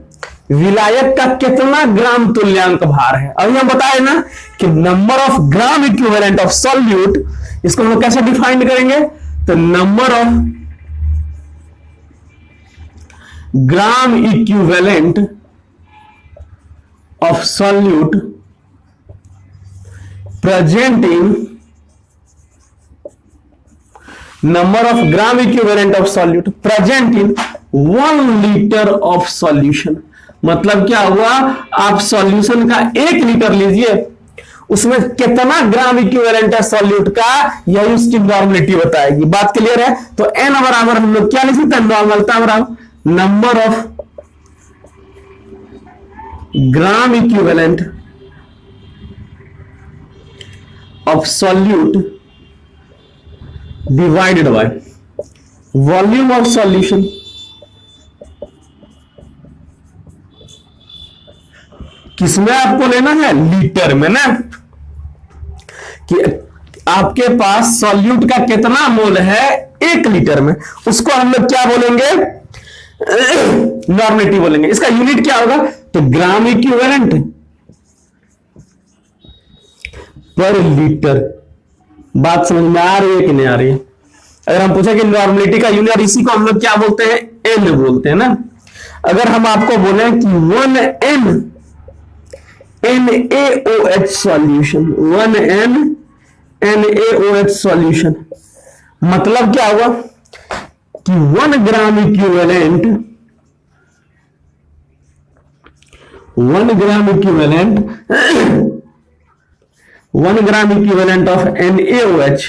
विलायक का कितना ग्राम तुल्यांक भार है। अभी हम बताए ना कि number of gram equivalent of solute, इसको हम लोग कैसे डिफाइन करेंगे, तो number of gram equivalent of solute presenting, number of gram equivalent of solute present in 1 litre of solution. मतलब क्या हुआ, आप सॉल्यूशन का 1 लीटर लीजिए, उसमें कितना ग्राम इक्विवेलेंट है सॉल्यूट का, यही उसकी नॉर्मलिटी बताएगी। बात क्लियर है। तो एन बराबर हम लोग क्या लिख सकते हैं, नॉर्मलता बराबर number of gram equivalent of solute divided by volume of solution. किसमें आपको लेना है, लीटर में ना, कि आपके पास सॉल्यूट का कितना मोल है 1 लीटर में, उसको हम लोग क्या बोलेंगे, नॉर्मेटिव बोलेंगे। इसका यूनिट क्या होगा, तो ग्राम इक्विवेलेंट पर लीटर। बात समझ में आ रही है कि नहीं आ रही है। अगर हम पूछे कि नॉर्मलिटी का यूनिट, इसी को हम लोग क्या बोलते हैं, एन बोलते हैं ना। अगर हम आपको बोले कि 1 NaOH सॉल्यूशन, 1 NaOH सॉल्यूशन। मतलब क्या हुआ कि 1 gram equivalent 1 gram equivalent of NaOH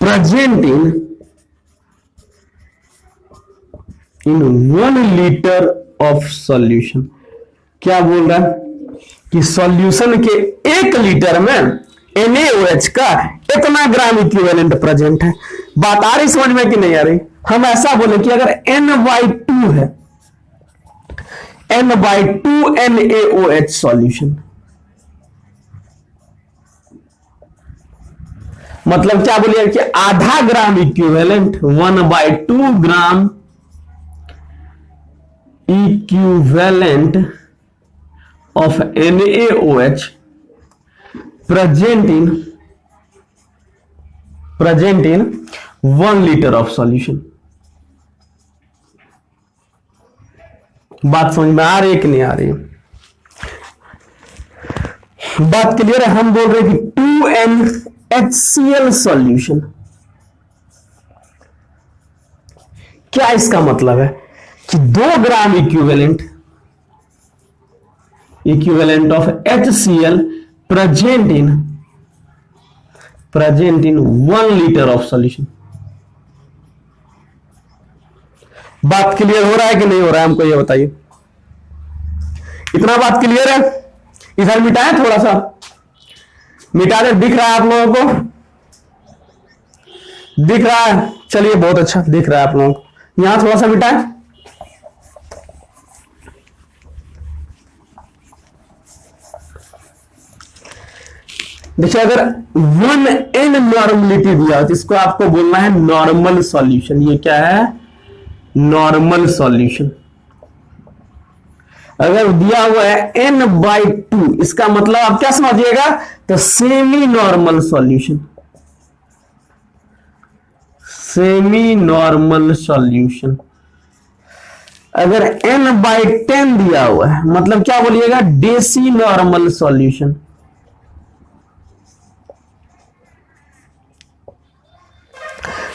present in 1 litre of solution. क्या बोल रहा है कि सॉल्यूशन के 1 लीटर में NaOH का इतना ग्राम इक्विवेलेंट प्रेजेंट है। बात आ रही समझ में कि नहीं आ रही? हम ऐसा बोले कि अगर N/2 है, N/2 NaOH सॉल्यूशन, मतलब क्या बोलिए कि आधा gram equivalent 1/2 gram equivalent of NaOH present in 1 liter of solution। बात समझ में आ रही है कि नहीं आ रही है? बात क्लियर है? हम बोल रहे हैं कि 2NHCl सॉल्यूशन। क्या इसका मतलब है कि 2 gram equivalent of HCl present in 1 liter of solution। बात क्लियर हो रहा है कि नहीं हो रहा है? हमको ये बताइए। इतना बात क्लियर है? इधर मिटाएं, थोड़ा सा मिटा दे। दिख रहा है आप लोगों को? दिख रहा है? चलिए, बहुत अच्छा दिख रहा है आप लोगों को। यहां थोड़ा सा मिटाएं। देखिए, अगर 1N नॉर्मलिटी दिया तो इसको आपको बोलना है नॉर्मल सॉल्यूशन। ये क्या है? Normal solution. अगर दिया हुआ है N/2, इसका मतलब आप क्या समझिएगा? तो semi normal solution. Semi normal solution. अगर N/10 दिया हुआ है, मतलब क्या बोलिएगा? Deci normal solution.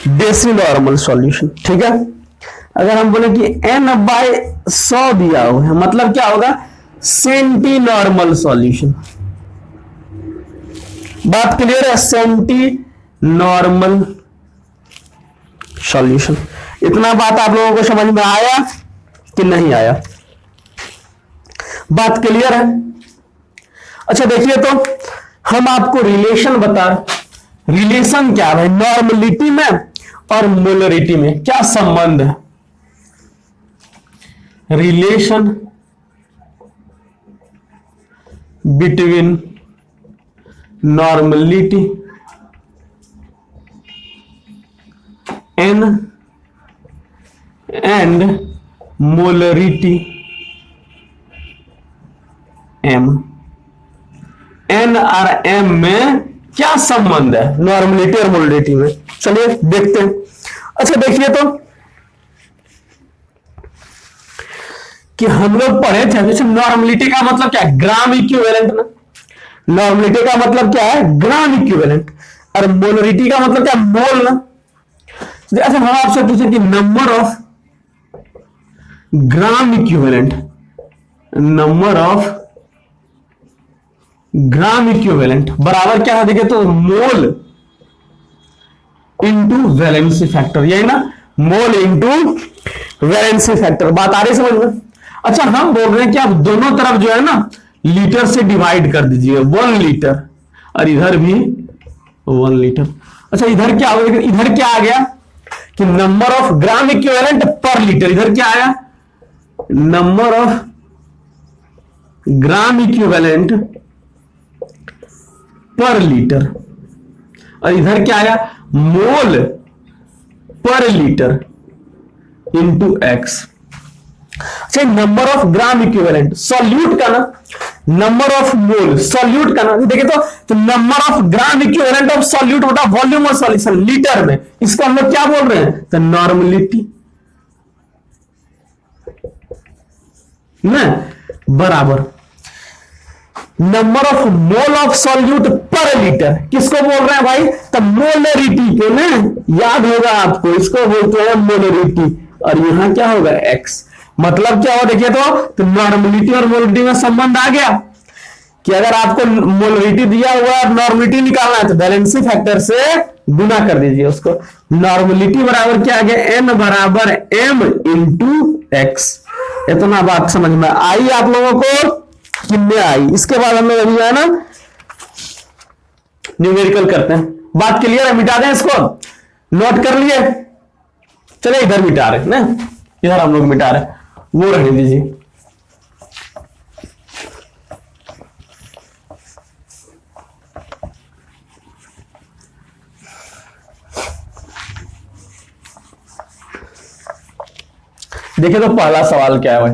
Deci normal solution, ठीक है। अगर हम बोले कि N/100 दिया हुआ है, मतलब क्या होगा? Centi normal solution. बात क्लियर है? Centi normal solution. इतना बात आप लोगों को समझ में आया कि नहीं आया? बात क्लियर है? अच्छा, देखिए तो हम आपको रिलेशन बता। रिलेशन क्या है? नॉर्मलिटी में और मोलरिटी में क्या संबंध है? Relation between normality N and molarity M. N और एम में क्या संबंध है नॉर्मलिटी और मोलरिटी में? चलिए देखते हैं। अच्छा, देखिए तो कि हम लोग पढ़े थे जैसे नॉर्मलिटी का मतलब क्या है? ग्राम इक्विवेलेंट ना। नॉर्मलिटी का मतलब क्या है? Gram equivalent. और मोलरिटी का मतलब क्या? मोल ना। अच्छा, हम आपसे पूछे कि number of gram equivalent, number of gram equivalent बराबर क्या है? देखिए तो मोल इंटू वैलेंसी फैक्टर, यही ना? Mole into valency factor. बात आ रही समझ में? अच्छा, हम बोल रहे हैं कि आप दोनों तरफ जो है ना लीटर से डिवाइड कर दीजिए। 1 लीटर और इधर भी 1 लीटर। अच्छा, इधर क्या हो गया? इधर क्या आ गया कि नंबर ऑफ ग्राम इक्विवेलेंट पर लीटर। इधर क्या आया? नंबर ऑफ ग्राम इक्विवेलेंट पर लीटर। और इधर क्या आया? मोल पर लीटर इंटू एक्स। अच्छा, number of gram equivalent solute का ना, नंबर ऑफ मोल सॉल्यूट का ना। देखिए तो number of gram equivalent of solute होता है वॉल्यूम ऑफ सॉल्यूशन लीटर में। इसको हम लोग क्या बोल रहे हैं? तो नॉर्मलिटी ना बराबर। Number of mole of solute पर लीटर किसको बोल रहे हैं भाई? तो मोलरिटी को ना, याद होगा आपको, इसको बोलते हैं मोलरिटी। और यहां क्या होगा? एक्स। मतलब क्या हो देखिए तो नॉर्मलिटी और मोलरिटी में संबंध आ गया कि अगर आपको मोलरिटी दिया हुआ है, नॉर्मलिटी निकालना है तो बैलेंसिंग फैक्टर से गुना कर दीजिए उसको। नॉर्मलिटी बराबर क्या आ गया? एन बराबर एम इंटू एक्स। इतना बात समझ में आई आप लोगों को? कितने आई? इसके बाद हम लोग अभी है ना न्यूमेरिकल करते हैं। बात क्लियर है? मिटा दें इसको, नोट कर लिए? चले इधर मिटा रहे ना, इधर हम लोग मिटा रहे, वो रहने दीजिए। देखिए तो पहला सवाल क्या है भाई?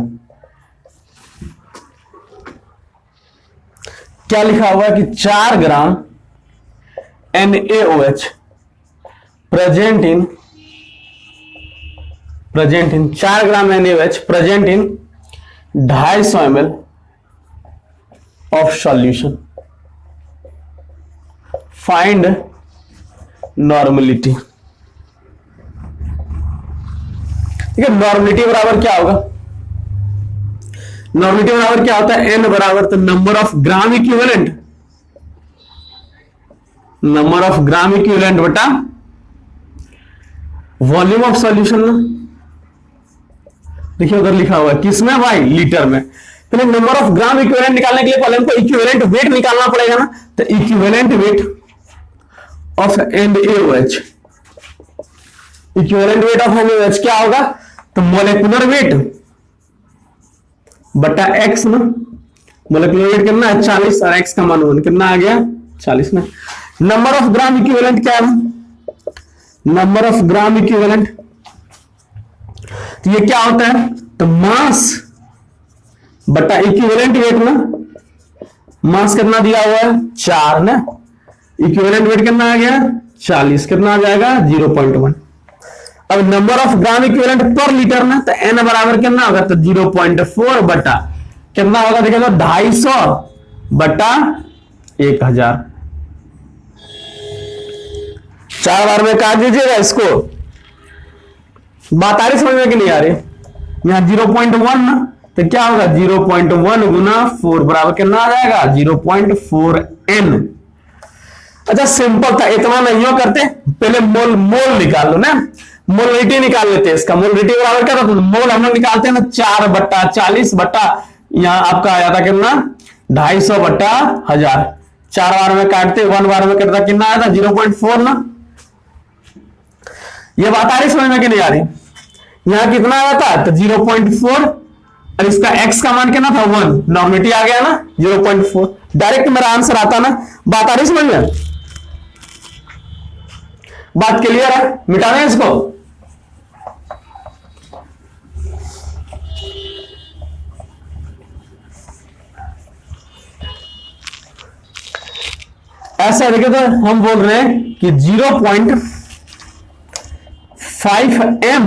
क्या लिखा हुआ है कि 4 ग्राम NaOH present in 4 gram NaOH present in 250 ml of solution, find normality. ठीक है, नॉर्मलिटी बराबर क्या होगा? नॉर्मलिटी बराबर क्या होता है? एन बराबर तो number of gram equivalent, number of gram equivalent बटा वॉल्यूम ऑफ सॉल्यूशन ना। देखिए उधर लिखा हुआ है किसमें भाई? लीटर में। पहले नंबर ऑफ ग्राम इक्विवेलेंट निकालने के लिए पहले हमको इक्विवेलेंट वेट निकालना पड़ेगा ना। तो equivalent weight of NaOH, equivalent weight of NaOH क्या होगा? तो मोलेकुलर वेट बटा एक्स ना। मोलेकुलर वेट कितना है? 40 और एक्स का मान 1 कितना आ गया? 40 ना। नंबर ऑफ ग्राम इक्विवेलेंट क्या है? नंबर ऑफ ग्राम इक्विवेलेंट, तो ये क्या होता है? तो मास बटा इक्विवेलेंट वेट ना। मास कितना दिया हुआ है? 4 ना। इक्विवेलेंट वेट कितना आ गया? 40, कितना आ जाएगा? 0.1। अब नंबर ऑफ ग्राम इक्विवेलेंट पर लीटर ना, तो एन बराबर कितना होगा? तो 0.4 बटा कितना होगा? देखिए तो 250 बटा 1000। 4 बार में काट दीजिएगा इसको। बात आ रही समझ में कि नहीं आ रही? यहां 0.1 ना, तो क्या होगा? 0.1 गुना 4 बराबर कितना आ जाएगा? 0.4n। अच्छा सिंपल था, इतना नहीं हो करते, पहले मोल निकाल लो ना, मोलरिटी निकाल लेते हैं इसका। मोलरिटी बराबर क्या था? मोल हम लोग निकालते हैं ना 4 बट्टा 40 बट्टा, यहां आपका आया था कितना? 250 बट्टा 1000। 4 बार में काटते, 1 बार में कटता, कितना आया था? 0.4 ना। ये बात आ रही समझ में कि नहीं आ रही? यहां कितना आया था? तो 0.4 और इसका x का मान कितना था? 1। नॉर्मलिटी आ गया ना 0.4। डायरेक्ट मेरा आंसर आता ना। बात आ रही समझ में? बात क्लियर है? मिटा दें इसको। ऐसा देखिए तो हम बोल रहे हैं कि 0.5 m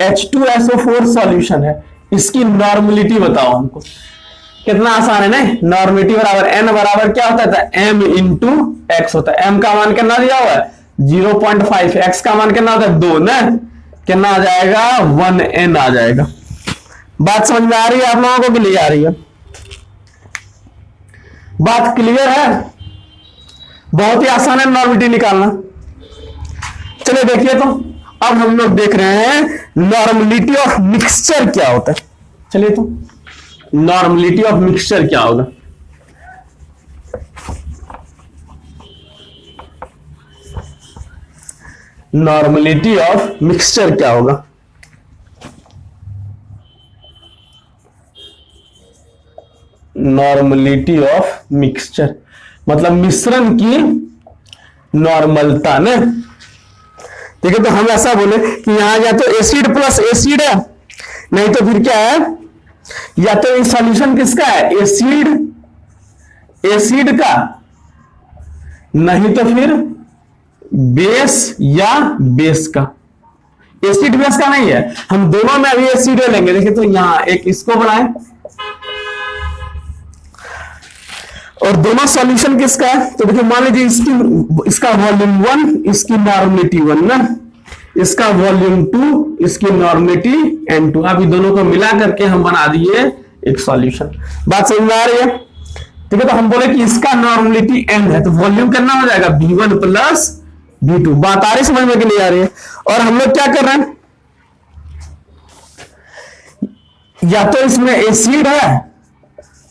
H2SO4 सॉल्यूशन है, इसकी नॉर्मलिटी बताओ हमको। कितना आसान है ना। नॉर्मलिटी बराबर n बराबर क्या होता है? m इंटू एक्स होता है। m का मान कितना दिया हुआ है? 0.5। x का मान कितना होता है? 2 ना। कितना आ जाएगा? 1n आ जाएगा। बात समझ में आ रही है आप लोगों को कि नहीं आ रही है? बात क्लियर है? बहुत ही आसान है नॉर्मलिटी निकालना। चलिए देखिए तो अब हम लोग देख रहे हैं नॉर्मलिटी ऑफ मिक्सचर क्या होता है। चलिए तो नॉर्मलिटी ऑफ मिक्सचर क्या होगा? नॉर्मलिटी ऑफ मिक्सचर क्या होगा? नॉर्मलिटी ऑफ मिक्सचर मतलब मिश्रण की नॉर्मलता ना। ठीक है, तो हम ऐसा बोले कि यहां या तो एसिड प्लस एसिड है, नहीं तो फिर क्या है? या तो इस सॉल्यूशन किसका है? एसिड का, नहीं तो फिर बेस या बेस का। एसिड बेस का नहीं है, हम दोनों में अभी एसिड लेंगे। देखिए तो यहां एक इसको बनाए और दोनों सॉल्यूशन किसका है? तो देखिए मान लीजिए इसका वॉल्यूम 1, इसकी नॉर्मिलिटी 1 ना, इसका वॉल्यूम 2, इसकी नॉर्मिलिटी n2। अब दोनों को मिला करके हम बना दिए एक सॉल्यूशन। बात समझ में आ रही है? ठीक है, तो हम बोले कि इसका नॉर्मिलिटी n है, तो वॉल्यूम कितना हो जाएगा v1 प्लस v2। बात आ रही समझ में कि नहीं आ रही है? और हम लोग क्या कर रहे हैं, या तो इसमें एसिड है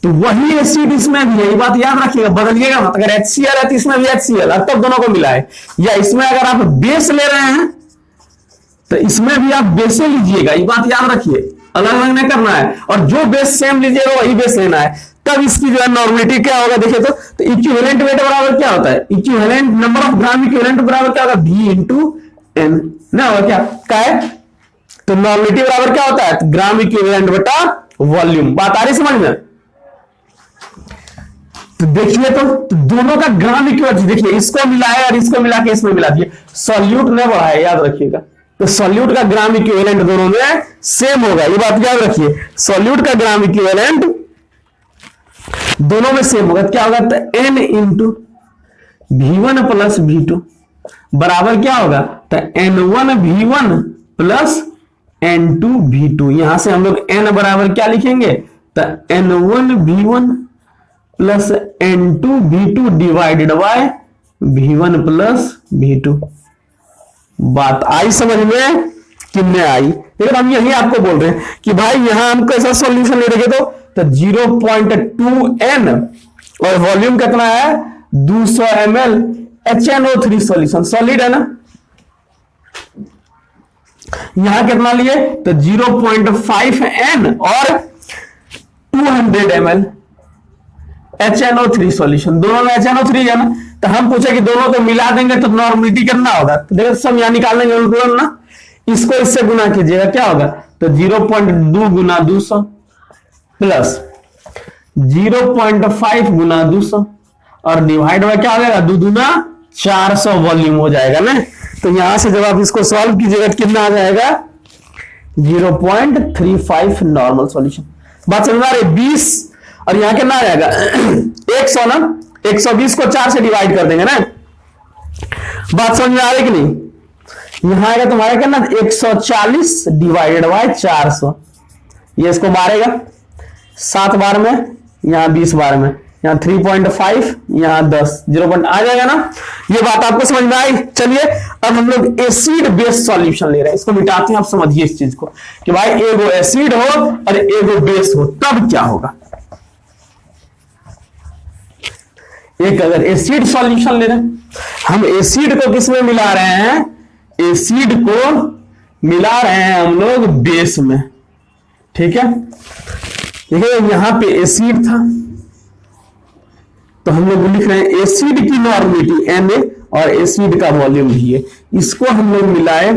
तो वही एसिड इसमें भी है, ये बात याद रखिएगा, बदलिएगा मत। अगर HCl है तो इसमें भी HCl, अब तब दोनों को मिला है। या इसमें अगर आप बेस ले रहे हैं तो इसमें भी आप बेसे लीजिएगा, ये बात याद रखिए, अलग अलग नहीं करना है। और जो बेस सेम लीजिएगा वही बेस लेना है, तब इसकी जो है नॉर्मिलिटी क्या होगा देखिए तो इक्विवेलेंट वेट बराबर क्या होता है, equivalent number of gram equivalent बराबर क्या होगा, V इंटू एन ना होगा क्या है। तो नॉर्मिलिटी बराबर क्या होता है, ग्राम इक्विवेलेंट बटा वॉल्यूम। बात आ रही समझ में? तो देखिए तो दोनों का ग्राम इक्विवेलेंट, देखिए इसको मिलाया और इसको मिला के इसमें मिला दिए, सॉल्यूट ने बढ़ाया, याद रखिएगा। तो सॉल्यूट का ग्राम इक्विवेलेंट दोनों में सेम होगा, ये बात याद रखिए। सॉल्यूट का ग्राम इक्विवेलेंट दोनों में सेम होगा, क्या होगा, तो n into v1 plus v2 बराबर क्या होगा, तो n1 v1 plus n2 v2। यहां से हम लोग n बराबर क्या लिखेंगे, तो n1 v1 plus n2 v2 divided by v1 plus v2। बात आई समझ में कि नहीं आई? लेकिन हम यही आपको बोल रहे हैं कि भाई यहां हम कैसा सॉल्यूशन ले रहे तो 0.2n और वॉल्यूम कितना है 200 ml HNO3 सॉल्यूशन, सॉलिड है ना। यहां कितना लिए तो 0.5n और 200 ml HNO3 सॉल्यूशन, दोनों में HNO3 है ना। तो हम पूछे कि दोनों को मिला देंगे तो नॉर्मिलिटी कितना होगा, तो देखो सब यहां निकालेंगे अनुकूलन ना, इसको इससे गुना कीजिएगा क्या होगा, तो 0.2 गुना 200 प्लस 0.5 गुना 200 और डिवाइड बाय क्या हो जाएगा, 2 दूना 400 वॉल्यूम हो जाएगा ना। तो यहां से जब आप इसको सॉल्व कीजिएगा तो कितना आ जाएगा 0.35 नॉर्मल सॉल्यूशन। बात समझ में आ रही? 20 और यहां कितना आ जाएगा 100 ना, 120 को 4 से डिवाइड कर देंगे ना। बात समझ में आ रही कि नहीं? यहां आएगा तुम्हारा क्या ना 140 डिवाइडेड बाय 400, ये इसको मारेगा 7 बार में, यहां 20 बार में, यहां 3.5, यहां 10, 0. आ जाएगा ना। ये बात आपको समझ में आई? चलिए अब हम लोग एसिड बेस सॉल्यूशन ले रहे हैं, इसको मिटाते हैं। आप समझिए इस चीज को कि भाई एगो एसिड हो और एगो बेस हो तब क्या होगा। एक अगर एसिड सॉल्यूशन ले रहे हैं, हम एसिड को किसमें मिला रहे हैं, एसिड को मिला रहे हैं हम लोग बेस में, ठीक है। देखिए यहां पे एसिड था तो हम लोग लिख रहे हैं एसिड की नॉर्मिलिटी Na और एसिड का वॉल्यूम भी है, इसको हम लोग मिलाए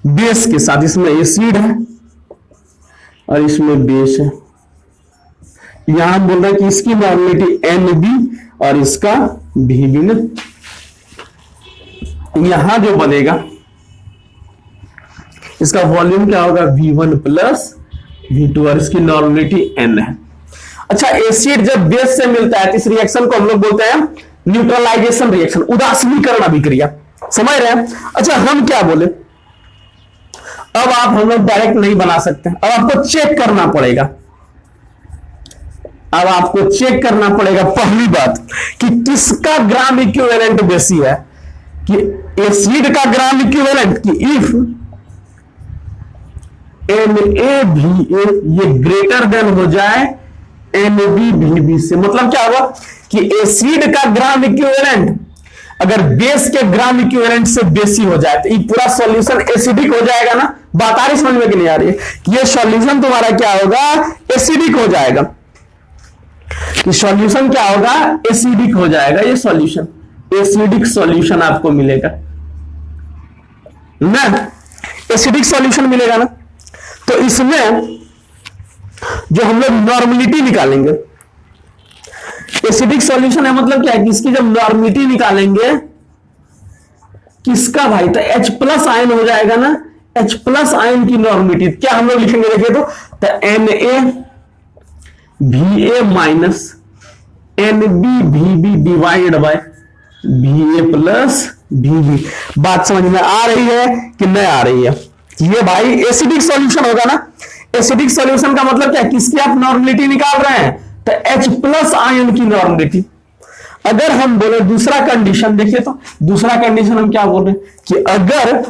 बेस के साथ। इसमें एसिड है और इसमें बेस है। यहां हम बोल रहे हैं कि इसकी नॉर्मिलिटी Nb और इसका Vb ना। यहां जो बनेगा इसका वॉल्यूम क्या होगा V1 प्लस V2 और इसकी नॉर्मिलिटी N है। अच्छा, एसिड जब बेस से मिलता है तो इस रिएक्शन को हम लोग बोलते हैं न्यूट्रलाइजेशन रिएक्शन, उदासीनीकरण अभिक्रिया, समझ रहे हैं। अच्छा हम क्या बोले, अब आप हम लोग डायरेक्ट नहीं बना सकते, अब आपको चेक करना पड़ेगा। अब आपको चेक करना पड़ेगा पहली बात कि किसका ग्राम इक्विवेलेंट बेसी है, कि एसिड का ग्राम इक्विवेलेंट, कि इफ NaVA ये ग्रेटर देन हो जाए NbVb से। मतलब क्या होगा कि एसिड का ग्राम इक्विवेलेंट अगर बेस के ग्राम इक्विवेलेंट से बेसी हो जाए तो ये पूरा सॉल्यूशन एसिडिक हो जाएगा ना। बात आ रही समझ में कि नहीं आ रही है? ये सॉल्यूशन तुम्हारा क्या होगा, एसिडिक हो जाएगा। कि सॉल्यूशन क्या होगा, एसिडिक हो जाएगा। ये सॉल्यूशन एसिडिक सॉल्यूशन आपको मिलेगा ना, एसिडिक सॉल्यूशन मिलेगा ना। तो इसमें जो हम लोग नॉर्मिलिटी निकालेंगे, एसिडिक सॉल्यूशन है मतलब क्या है कि इसकी जब नॉर्मिलिटी निकालेंगे किसका भाई, तो H प्लस आयन हो जाएगा ना। H प्लस आयन की नॉर्मिलिटी क्या हम लोग लिखेंगे, देखिए तो NaVA minus NbVb divided by Va plus Vb। बात समझ में आ रही है कि नहीं आ रही है? ये भाई एसिडिक सॉल्यूशन होगा ना। एसिडिक सॉल्यूशन का मतलब क्या है? किसकी आप नॉर्मलिटी निकाल रहे हैं? तो H प्लस आयन की नॉर्मलिटी। अगर हम बोले दूसरा कंडीशन, देखिए तो दूसरा कंडीशन हम क्या बोल रहे हैं कि अगर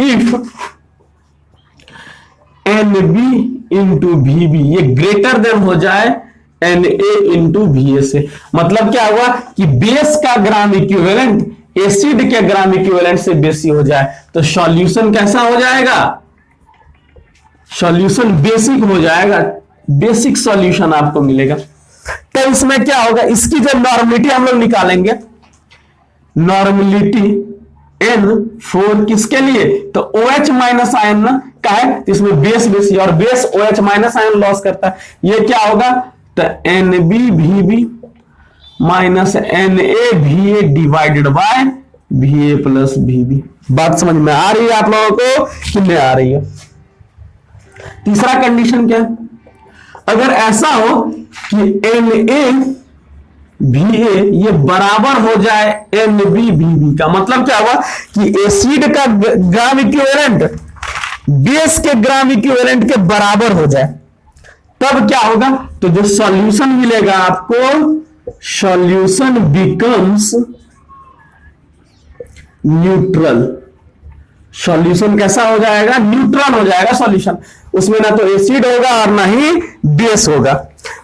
इफ Nb इंटू Vb ये ग्रेटर देन हो जाए Na इंटू Va से, मतलब क्या हुआ कि बेस का ग्राम इक्विवेलेंट एसिड के ग्राम इक्विवेलेंट से बेसी हो जाए तो सॉल्यूशन कैसा हो जाएगा? सॉल्यूशन बेसिक हो जाएगा, बेसिक सॉल्यूशन आपको मिलेगा। तो इसमें क्या होगा, इसकी जो नॉर्मलिटी हम लोग निकालेंगे, नॉर्मलिटी N4 किसके लिए? तो OH माइनस आयन ना का है, इसमें बेस बेसी और base OH minus iron loss करता है। ये क्या होगा? तो NbVb minus NaVa divided by Va plus Vb। बात समझ में आ रही है आप लोगों को कि नहीं आ रही है? तीसरा कंडीशन क्या है? अगर ऐसा हो कि NaVa ये बराबर हो जाए NbVb का, मतलब क्या हुआ कि एसिड का ग्राम इक्विवेलेंट बेस के ग्राम इक्विवेलेंट के बराबर हो जाए, तब क्या होगा? तो जो सॉल्यूशन मिलेगा आपको, सॉल्यूशन बिकम्स न्यूट्रल। सॉल्यूशन कैसा हो जाएगा? न्यूट्रल हो जाएगा सॉल्यूशन। उसमें ना तो एसिड होगा और ना ही बेस होगा।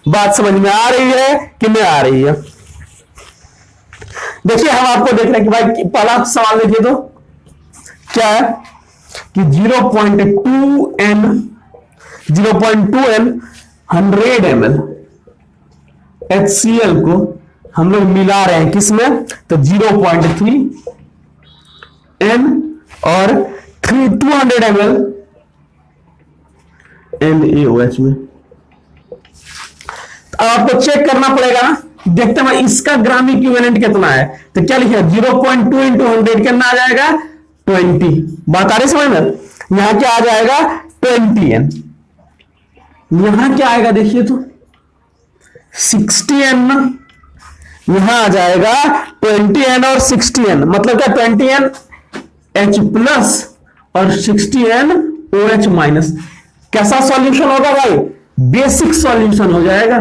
बात समझ में आ रही है कि नहीं आ रही है? देखिए हम आपको देख रहे हैं कि भाई पहला सवाल देखिए तो क्या है कि 0.2n 100 ml HCl को हम लोग मिला रहे हैं किसमें? तो 0.3 n और 200 ml NaOH में। अब आपको चेक करना पड़ेगा ना, देखते हैं इसका ग्राम इक्विवेलेंट कितना है। तो क्या लिखा? 0.2 इंटू 100 कितना आ जाएगा? 20। बात आ रही समझ में? यहां क्या आ जाएगा? 20n। यहां क्या आएगा देखिए तो 60n ना, यहां आ जाएगा 20n और 60n, मतलब क्या 20n H प्लस और 60n OH माइनस। कैसा सॉल्यूशन होगा भाई? बेसिक सॉल्यूशन हो जाएगा,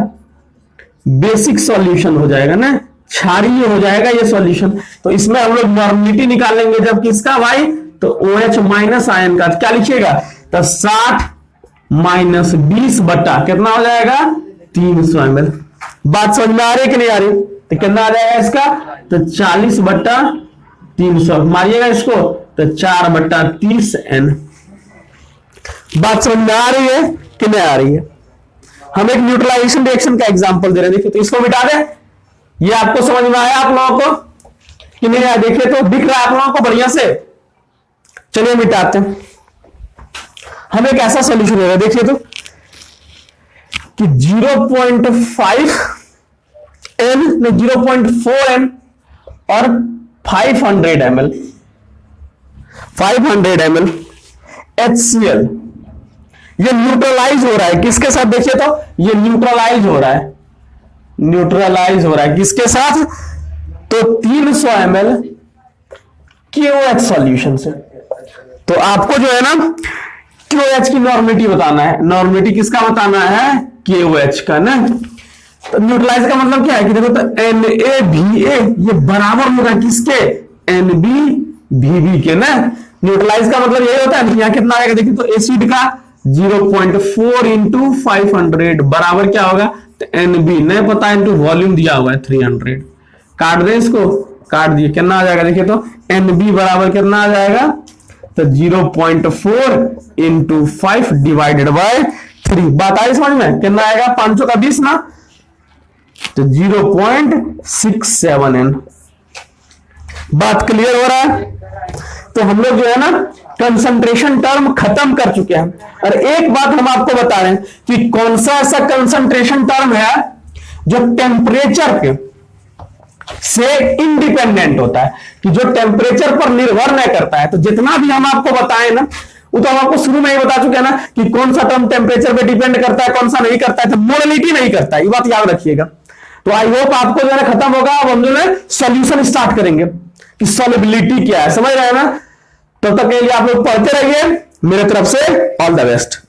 बेसिक सॉल्यूशन हो जाएगा ना, क्षारीय हो जाएगा ये सॉल्यूशन। तो इसमें हम लोग नॉर्मलिटी निकालेंगे जब किसका भाई? तो OH माइनस आयन का। क्या लिखिएगा? तो 60 माइनस 20 बट्टा कितना हो जाएगा? 300 ml। बात समझ में आ रही है कि नहीं आ रही? तो कितना आ जाएगा इसका? तो 40 बट्टा 300 मारिएगा इसको, तो 4 बट्टा 30n। बात समझ में आ रही है कि नहीं आ रही है? हम एक न्यूट्रलाइजेशन रिएक्शन का एग्जांपल दे रहे हैं। देखिए तो इसको मिटा दे। ये आपको समझ में आया आप लोगों को कि नहीं आया? देखिए तो दिख रहा है आप लोगों को बढ़िया से? चलिए मिटाते हैं। हम एक ऐसा सॉल्यूशन ले रहे हैं, देखिए तो कि 0.5n में 0.4n और 500 ml HCl ये न्यूट्रलाइज हो रहा है किसके साथ? देखिए तो ये न्यूट्रलाइज हो रहा है, न्यूट्रलाइज हो रहा है किसके साथ? तो 300 ml KOH सॉल्यूशन से। तो आपको जो है ना KOH की नॉर्मलिटी बताना है। नॉर्मलिटी किसका बताना है? KOH का ना। तो न्यूट्रलाइज का मतलब क्या है कि देखो तो NaVa ये बराबर होगा किसके? NbVb के ना। न्यूट्रलाइज का मतलब यही होता है। यहां कितना आएगा देखिए तो एसिड का 0.4 इंटू 500 बराबर क्या होगा? तो Nb नहीं पता, इंटू वॉल्यूम दिया हुआ है 300। काट दें इसको, काट दिए, कितना आ जाएगा देखिए तो Nb बराबर कितना आ जाएगा? तो 0.4 इंटू 5 डिवाइडेड बाय 3। बात आई समझ में? कितना आएगा? 500 का 20 ना, तो 0.67n। बात क्लियर हो रहा है? तो हम लोग जो है ना कंसंट्रेशन टर्म खत्म कर चुके हैं। और एक बात हम आपको बता रहे हैं कि कौन सा ऐसा कंसंट्रेशन टर्म है जो टेम्परेचर के से इंडिपेंडेंट होता है, कि जो टेम्परेचर पर निर्भर नहीं करता है। तो जितना भी हम आपको बताएं ना, वो तो हम आपको शुरू में ही बता चुके हैं ना कि कौन सा टर्म टेम्परेचर पे डिपेंड करता है, कौन सा नहीं करता है। तो मोललिटी नहीं करता है, ये बात याद रखिएगा। तो आई होप आपको जो है ना खत्म होगा। अब हम जो है सॉल्यूशन स्टार्ट करेंगे कि सॉल्युबिलिटी क्या है, समझ रहे हैं ना। तब तक के लिए आप लोग पढ़ते रहिए। मेरे तरफ से ऑल द बेस्ट।